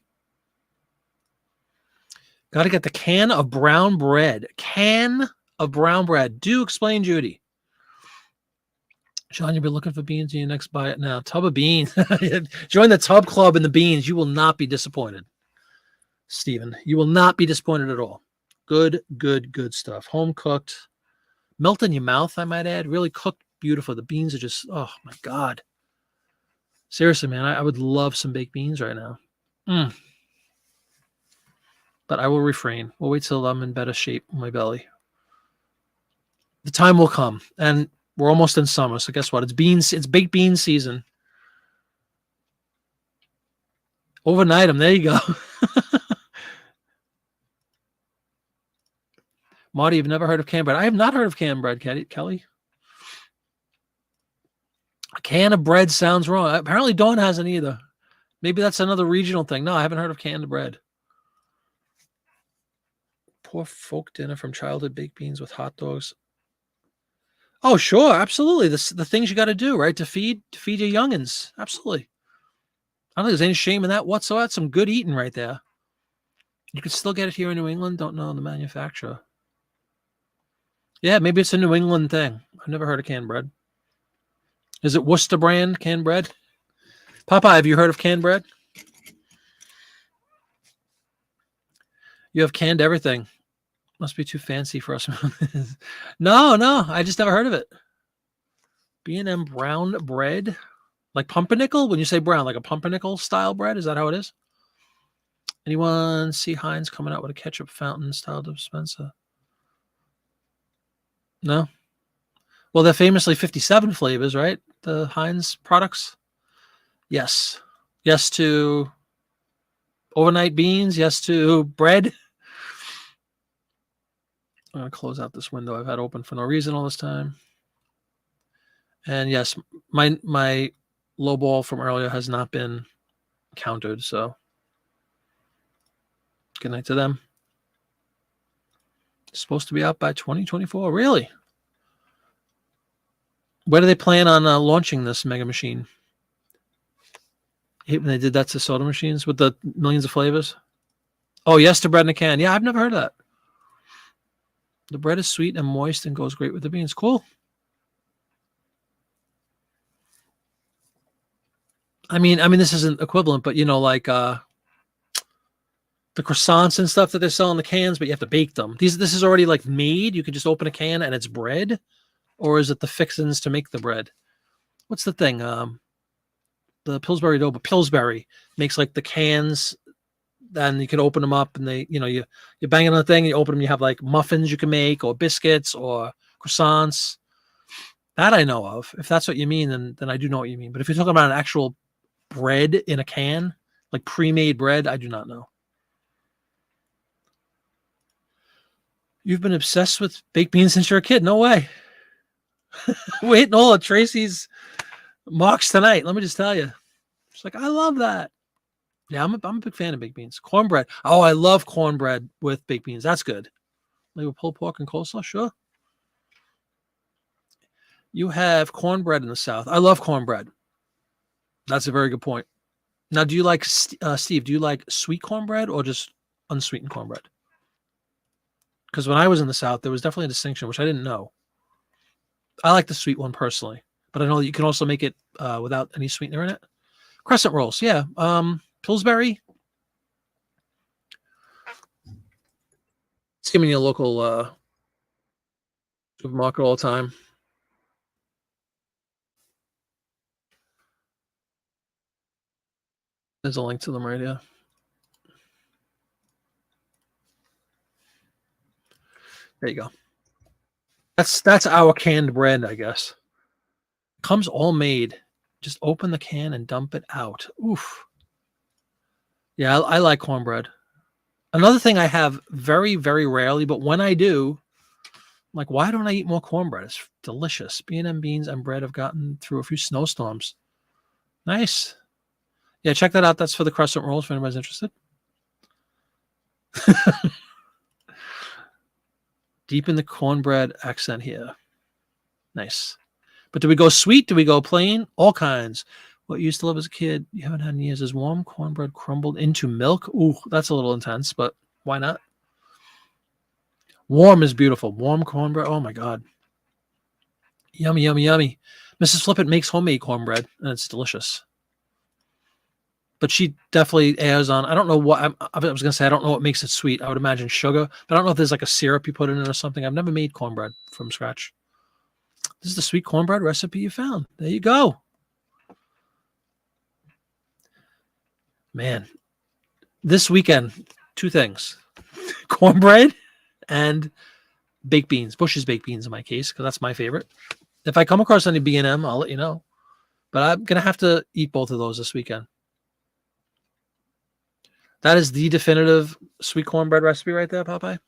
Got to get the can of brown bread. Can of brown bread. Do explain, Judy. John, you'll be looking for beans in your next buy it now. Tub of beans. Join the tub club in the beans. You will not be disappointed. Stephen, you will not be disappointed at all. Good stuff. Home cooked. Melt in your mouth, I might add. Really cooked beautiful. The beans are just, oh my God. Seriously, man, I would love some baked beans right now. But I will refrain. We'll wait till I'm in better shape in my belly. The time will come. And we're almost in summer. So guess what? It's baked bean season. Overnight them. There you go. Marty, you've never heard of canned bread? I have not heard of canned bread, Kelly. A can of bread sounds wrong. Apparently, Dawn hasn't either. Maybe that's another regional thing. No, I haven't heard of canned bread. Poor folk dinner from childhood: baked beans with hot dogs. Oh, sure, absolutely. The things you got to do, right, to feed your youngins. Absolutely. I don't think there's any shame in that whatsoever. That's some good eating right there. You can still get it here in New England. Don't know the manufacturer. Yeah, maybe it's a New England thing. I've never heard of canned bread. Is it Worcester brand canned bread? Popeye, have you heard of canned bread? You have canned everything. Must be too fancy for us. No, I just never heard of it. B&M brown bread, like pumpernickel. When you say brown, like a pumpernickel style bread, is that how it is? Anyone see Heinz coming out with a ketchup fountain style dispenser? No. Well, they're famously 57 flavors, right? The Heinz products. Yes. Yes to overnight beans. Yes to bread. I'm going to close out this window I've had open for no reason all this time. And yes, my low ball from earlier has not been countered. So good night to them. It's supposed to be out by 2024. Really? Where do they plan on launching this mega machine? I hate when they did that to soda machines with the millions of flavors. Oh, yes to bread in a can. Yeah, I've never heard of that. The bread is sweet and moist and goes great with the beans. Cool. I mean, this isn't equivalent, but like the croissants and stuff that they sell in the cans, but you have to bake them. This is already like made. You could just open a can and it's bread, or is it the fixins to make the bread? What's the thing? The Pillsbury dough, but Pillsbury makes like the cans. Then you can open them up, and you bang it on the thing, and you open them. You have like muffins you can make, or biscuits, or croissants. That I know of. If that's what you mean, then I do know what you mean. But if you're talking about an actual bread in a can, like pre-made bread, I do not know. You've been obsessed with baked beans since you're a kid? No way. Wait, no, Tracy's mocks tonight. Let me just tell you. She's like, I love that. Yeah, I'm a big fan of baked beans. Cornbread. Oh, I love cornbread with baked beans. That's good. Like with pulled pork and coleslaw, sure. You have cornbread in the South. I love cornbread. That's a very good point. Now, do you like, Steve, do you like sweet cornbread or just unsweetened cornbread? Because when I was in the South, there was definitely a distinction, which I didn't know. I like the sweet one personally, but I know that you can also make it without any sweetener in it. Crescent rolls, yeah. Pillsbury. It's giving you a local supermarket all the time. There's a link to them right here. There you go. That's our canned bread, I guess. Comes all made. Just open the can and dump it out. Oof. Yeah, I like cornbread. Another thing I have very, very rarely, but when I do, I'm like, why don't I eat more cornbread? It's delicious. B&M beans and bread have gotten through a few snowstorms. Nice. Yeah, check that out. That's for the crescent rolls if anybody's interested. Deep in the cornbread accent here. Nice. But do we go sweet? Do we go plain? All kinds. What you used to love as a kid, you haven't had in years, is warm cornbread crumbled into milk. Ooh, that's a little intense, but why not? Warm is beautiful. Warm cornbread. Oh, my God. Yummy, yummy, yummy. Mrs. Flippett makes homemade cornbread, and it's delicious. But she definitely airs on, I don't know what, I was going to say, I don't know what makes it sweet. I would imagine sugar, but I don't know if there's like a syrup you put in it or something. I've never made cornbread from scratch. This is the sweet cornbread recipe you found. There you go. Man, this weekend, two things. Cornbread and baked beans. Bush's baked beans in my case, because that's my favorite. If I come across any B&M, I'll let you know. But I'm going to have to eat both of those this weekend. That is the definitive sweet cornbread recipe right there, Popeye.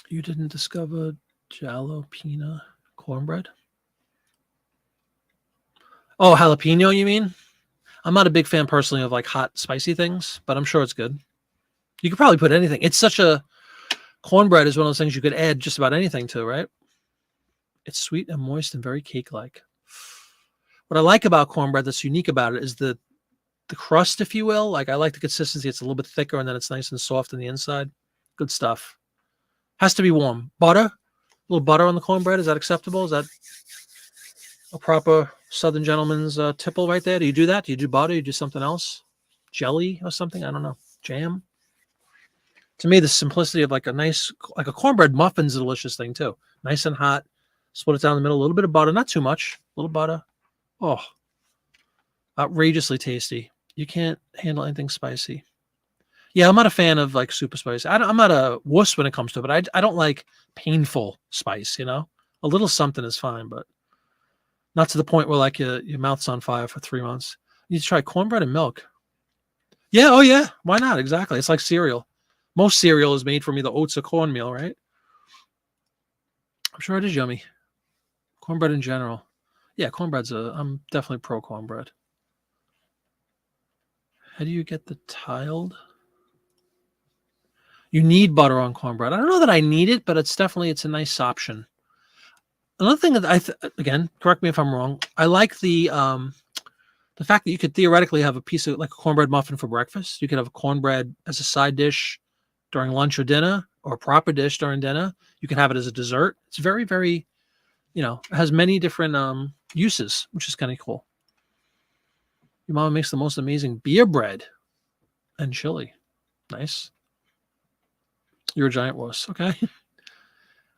You didn't discover jalapeno cornbread? Oh, jalapeno, you mean? I'm not a big fan personally of like hot, spicy things, but I'm sure it's good. You could probably put anything. It's such a cornbread is one of those things you could add just about anything to, right? It's sweet and moist and very cake-like. What I like about cornbread that's unique about it is the crust, if you will. Like I like the consistency. It's a little bit thicker and then it's nice and soft on the inside. Good stuff. Has to be warm. Butter, a little butter on the cornbread. Is that acceptable? Is that a proper Southern gentleman's tipple right there? Do you do that? Do you do butter? Do you do something else? Jelly or something? I don't know. Jam? To me, the simplicity of like a cornbread muffin's a delicious thing too. Nice and hot. Split it down the middle. A little bit of butter, not too much. A little butter. Oh, outrageously tasty. You can't handle anything spicy. Yeah, I'm not a fan of like super spicy. I'm not a wuss when it comes to it, but I don't like painful spice, A little something is fine, but not to the point where like your mouth's on fire for 3 months. You need to try cornbread and milk. Yeah, oh yeah. Why not? Exactly. It's like cereal. Most cereal is made from either oats or cornmeal, right? I'm sure it is yummy. Cornbread in general. Yeah, I'm definitely pro cornbread. How do you get the tiled? You need butter on cornbread. I don't know that I need it, but it's a nice option. Another thing that again, correct me if I'm wrong. I like the fact that you could theoretically have a piece of like a cornbread muffin for breakfast. You could have a cornbread as a side dish during lunch or dinner, or a proper dish during dinner. You can have it as a dessert. It's very, very, it has many different uses, which is kind of cool. Your mama makes the most amazing beer bread and chili. Nice. You're a giant wuss. Okay.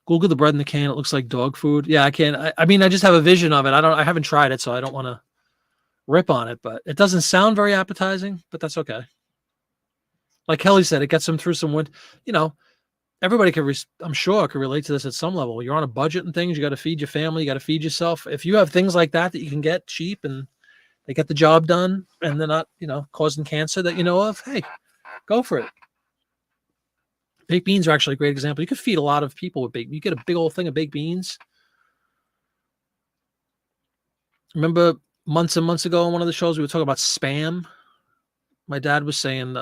Google the bread in the can. It looks like dog food. Yeah, I can't. I mean, I just have a vision of it. I haven't tried it, so I don't want to rip on it, but it doesn't sound very appetizing, but that's okay. Like Kelly said, it gets them through some winter. Everybody I'm sure could relate to this at some level. You're on a budget and things. You got to feed your family. You got to feed yourself. If you have things like that you can get cheap and they get the job done and they're not, causing cancer that you know of, hey, go for it. Baked beans are actually a great example. You could feed a lot of people with baked. You get a big old thing of baked beans. Remember months and months ago on one of the shows we were talking about Spam. My dad was saying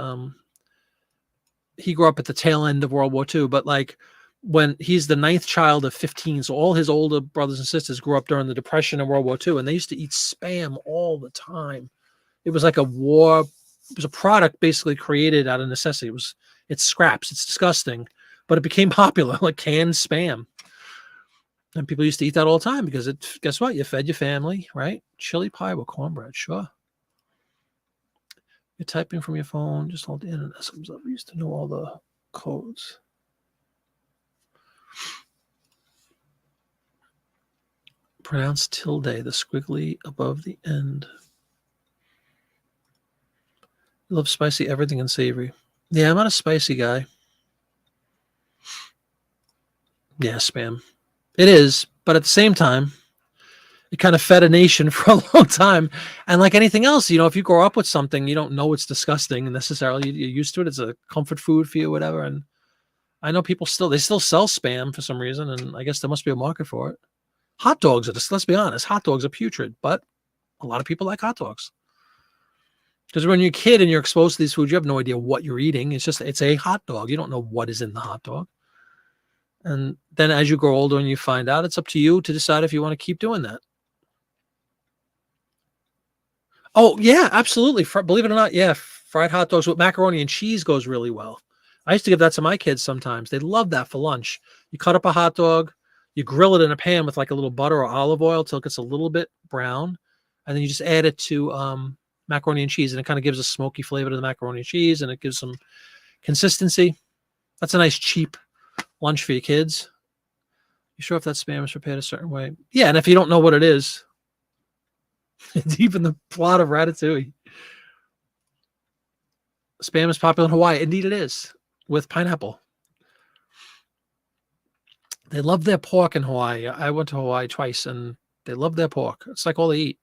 he grew up at the tail end of World War II, but like when he's the 9th child of 15, so all his older brothers and sisters grew up during the Depression and World War II, and they used to eat Spam all the time. It was like it was a product basically created out of necessity. It's scraps. It's disgusting, but it became popular, like canned Spam. And people used to eat that all the time because guess what? You fed your family, right? Chili pie with cornbread, sure. You're typing from your phone, just hold the internet comes up. We used to know all the codes. Pronounce tilde, the squiggly above the end. I love spicy everything and savory. Yeah, I'm not a spicy guy. Yeah, Spam. It is, but at the same time, it kind of fed a nation for a long time. And like anything else, if you grow up with something, you don't know it's disgusting necessarily. You're used to it. It's a comfort food for you, whatever. And I know people still sell Spam for some reason. And I guess there must be a market for it. Hot dogs are let's be honest, hot dogs are putrid, but a lot of people like hot dogs. Because when you're a kid and you're exposed to these foods, you have no idea what you're eating. It's a hot dog. You don't know what is in the hot dog. And then as you grow older and you find out, it's up to you to decide if you want to keep doing that. Oh, yeah, absolutely. Believe it or not, yeah, fried hot dogs with macaroni and cheese goes really well. I used to give that to my kids sometimes. They love that for lunch. You cut up a hot dog, you grill it in a pan with like a little butter or olive oil till it gets a little bit brown, and then you just add it to macaroni and cheese, and it kind of gives a smoky flavor to the macaroni and cheese, and it gives some consistency. That's a nice, cheap lunch for your kids. You sure if that Spam is prepared a certain way? Yeah, and if you don't know what it is, it's even the plot of Ratatouille. Spam is popular in Hawaii. Indeed it is, with pineapple. They love their pork in Hawaii. I went to Hawaii twice, and they love their pork. It's like all they eat.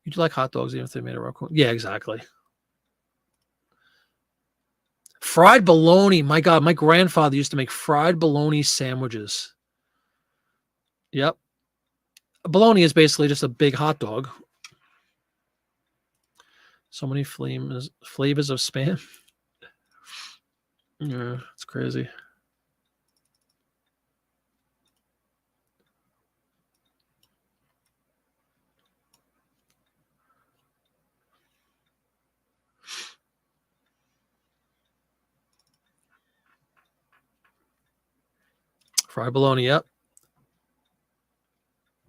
You do like hot dogs, even if they made a raccoon. Yeah, exactly. Fried bologna. My God, my grandfather used to make fried bologna sandwiches. Yep. Bologna is basically just a big hot dog. So many flavors of Spam. Yeah, it's crazy. Fried bologna, yep.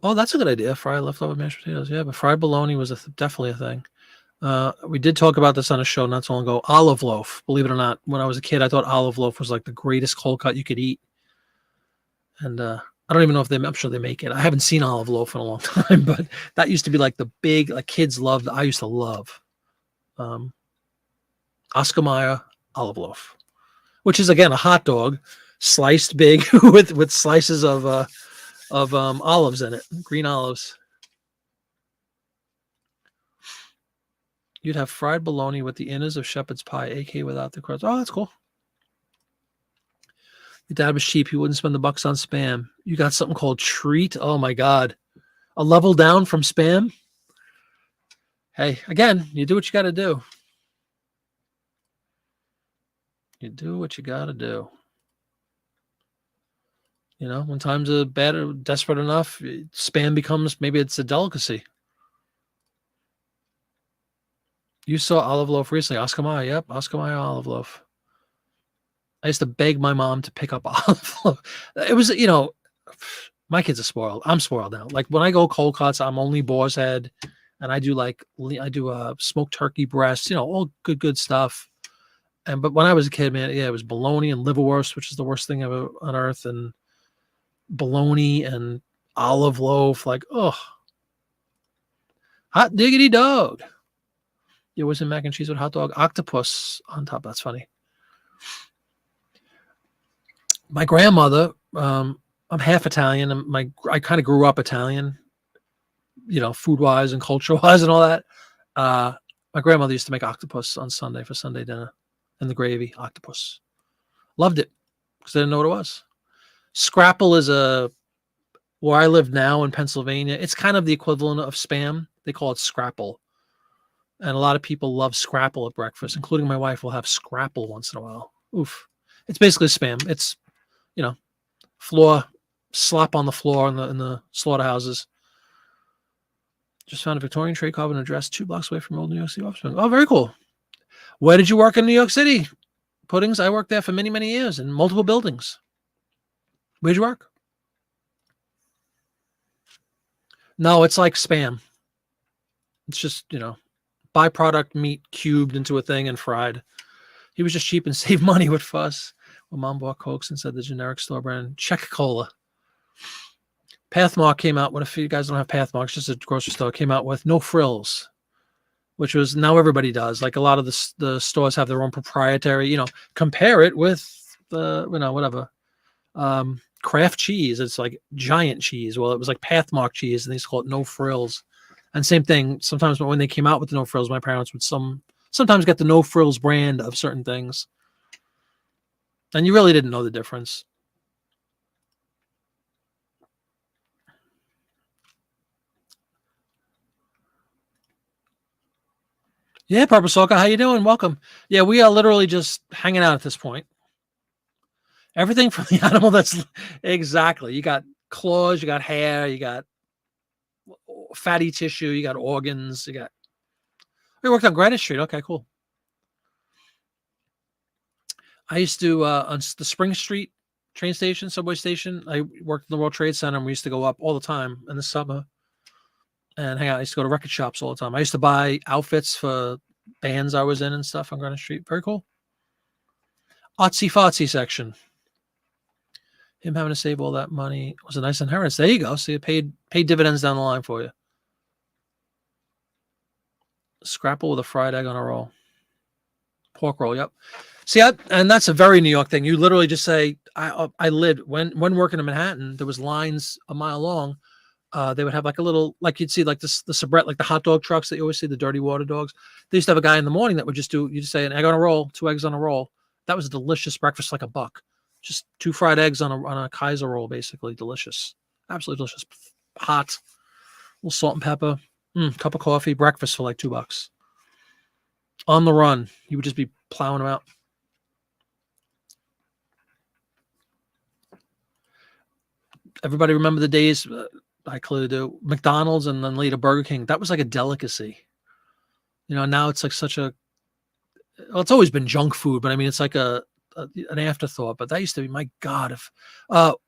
Oh, that's a good idea. Fried leftover mashed potatoes. Yeah, but fried bologna was definitely a thing. We did talk about this on a show not so long ago. Olive loaf. Believe it or not, when I was a kid, I thought olive loaf was like the greatest cold cut you could eat. And I don't even know if I'm sure they make it. I haven't seen olive loaf in a long time, but that used to be like the big, like kids loved. I used to love Oscar Mayer olive loaf, which is again a hot dog sliced big with slices of olives in it, green olives. You'd have fried bologna with the innards of shepherd's pie, aka without the crust. Oh, that's cool. Your dad was cheap. He wouldn't spend the bucks on Spam. You got something called Treat. Oh my God. A level down from Spam. Hey, again, you do what you got to do. You do what you got to do. You know, when times are bad or desperate enough, Spam becomes, maybe it's a delicacy. You saw olive loaf recently. Oscar Mayer. Yep, Oscar Mayer olive loaf. I used to beg my mom to pick up olive loaf. It was, you know, my kids are spoiled. I'm spoiled now. Like when I go cold cuts, I'm only boar's head, and I do smoked turkey breast. You know, all good stuff. But when I was a kid, man, yeah, it was bologna and liverwurst, which is the worst thing ever on earth, and bologna and olive loaf. Like, oh, hot diggity dog. It wasn't mac and cheese with hot dog. Octopus on top. That's funny. My grandmother, I'm half Italian, and I kind of grew up Italian, you know, food wise and culture wise and all that. My grandmother used to make octopus on Sunday for Sunday dinner, and the gravy octopus. Loved it because I didn't know what it was. Scrapple is where I live now in Pennsylvania. It's kind of the equivalent of Spam. They call it Scrapple. And a lot of people love Scrapple at breakfast, including my wife will have Scrapple once in a while. Oof. It's basically Spam. It's, you know, slop on the floor in the slaughterhouses. Just found a Victorian trade carbon address 2 blocks away from old New York City office. Oh, very cool. Where did you work in New York City? Puddings? I worked there for many, many years in multiple buildings. Where'd you work? No, it's like Spam. It's just, you know, byproduct meat cubed into a thing and fried. He was just cheap and saved money with fuss. When mom bought Cokes and said the generic store brand Czech Cola. Pathmark came out. What if you guys don't have Pathmark? It's just a grocery store. Came out with no frills, which was now everybody does. Like a lot of the stores have their own proprietary. You know, compare it with the whatever Kraft cheese. It's like giant cheese. Well, it was like Pathmark cheese, and they used to call it no frills. And same thing. Sometimes when they came out with the no frills, my parents would sometimes get the no frills brand of certain things, and you really didn't know the difference. Yeah, Purple Soca, how you doing? Welcome. Yeah, we are literally just hanging out at this point. Everything from the animal that's exactly. You got claws, you got hair, you got fatty tissue, you got organs, you worked on Granite Street. Okay, cool. I used to on the Spring Street train station, subway station. I worked in the World Trade Center, and we used to go up all the time in the summer and hang out. I used to go to record shops all the time. I used to buy outfits for bands I was in and stuff on Granite Street. Very cool. Artsy fartsy section. Him having to save all that money was a nice inheritance. There you go. So you paid dividends down the line for you. Scrapple with a fried egg on a roll. Pork roll, yep. See, and that's a very New York thing. You literally just say, I lived, when working in Manhattan, there was lines a mile long. They would have like a little, like you'd see like the soubrette, like the hot dog trucks that you always see, the dirty water dogs. They used to have a guy in the morning that would just you just say an egg on a roll, 2 eggs on a roll. That was a delicious breakfast, like a buck. Just 2 fried eggs on a Kaiser roll, basically. Delicious. Absolutely delicious. Hot. A little salt and pepper. Cup of coffee. Breakfast for like $2. On the run. You would just be plowing them out. Everybody remember the days, I clearly do, McDonald's and then later Burger King. That was like a delicacy. Now it's like well, it's always been junk food, but I mean, it's like an afterthought. But that used to be, my God, if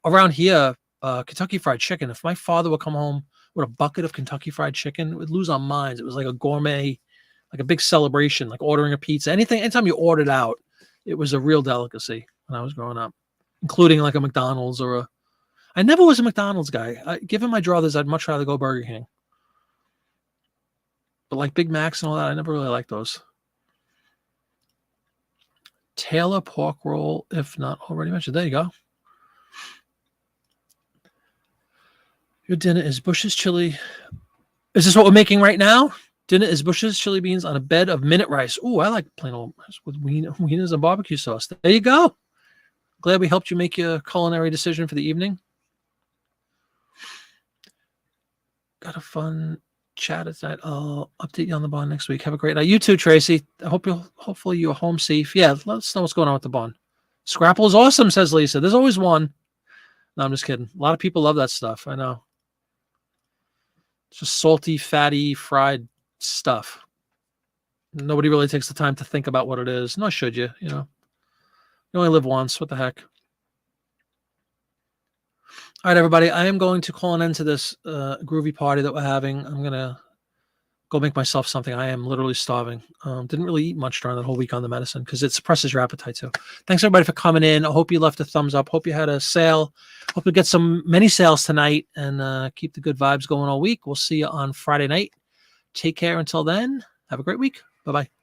around here, Kentucky Fried Chicken, if my father would come home with a bucket of Kentucky Fried Chicken, we'd lose our minds. It was like a gourmet, like a big celebration, like ordering a pizza. Anytime you ordered out, it was a real delicacy when I was growing up, including like a McDonald's I never was a McDonald's guy. Given my druthers, I'd much rather go Burger King. But like Big Macs and all that, I never really liked those. Taylor pork roll, if not already mentioned. There you go. Your dinner is Bush's chili. Is this what we're making right now? Dinner is Bush's chili beans on a bed of minute rice. Ooh, I like plain old rice with wieners and barbecue sauce. There you go. Glad we helped you make your culinary decision for the evening. Got a fun chat tonight. I'll update you on the bond next week. Have a great night. You too, Tracy. Hopefully you're home safe. Yeah, let us know what's going on with the bond. Scrapple is awesome, says Lisa. There's always one. No, I'm just kidding. A lot of people love that stuff. I know. It's just salty, fatty, fried stuff. Nobody really takes the time to think about what it is. Nor should you, You only live once. What the heck? All right, everybody. I am going to call an end to this groovy party that we're having. I'm going to go make myself something. I am literally starving. Didn't really eat much during that whole week on the medicine because it suppresses your appetite too. Thanks, everybody, for coming in. I hope you left a thumbs up. Hope you had a sale. Hope you get many sales tonight and keep the good vibes going all week. We'll see you on Friday night. Take care until then. Have a great week. Bye-bye.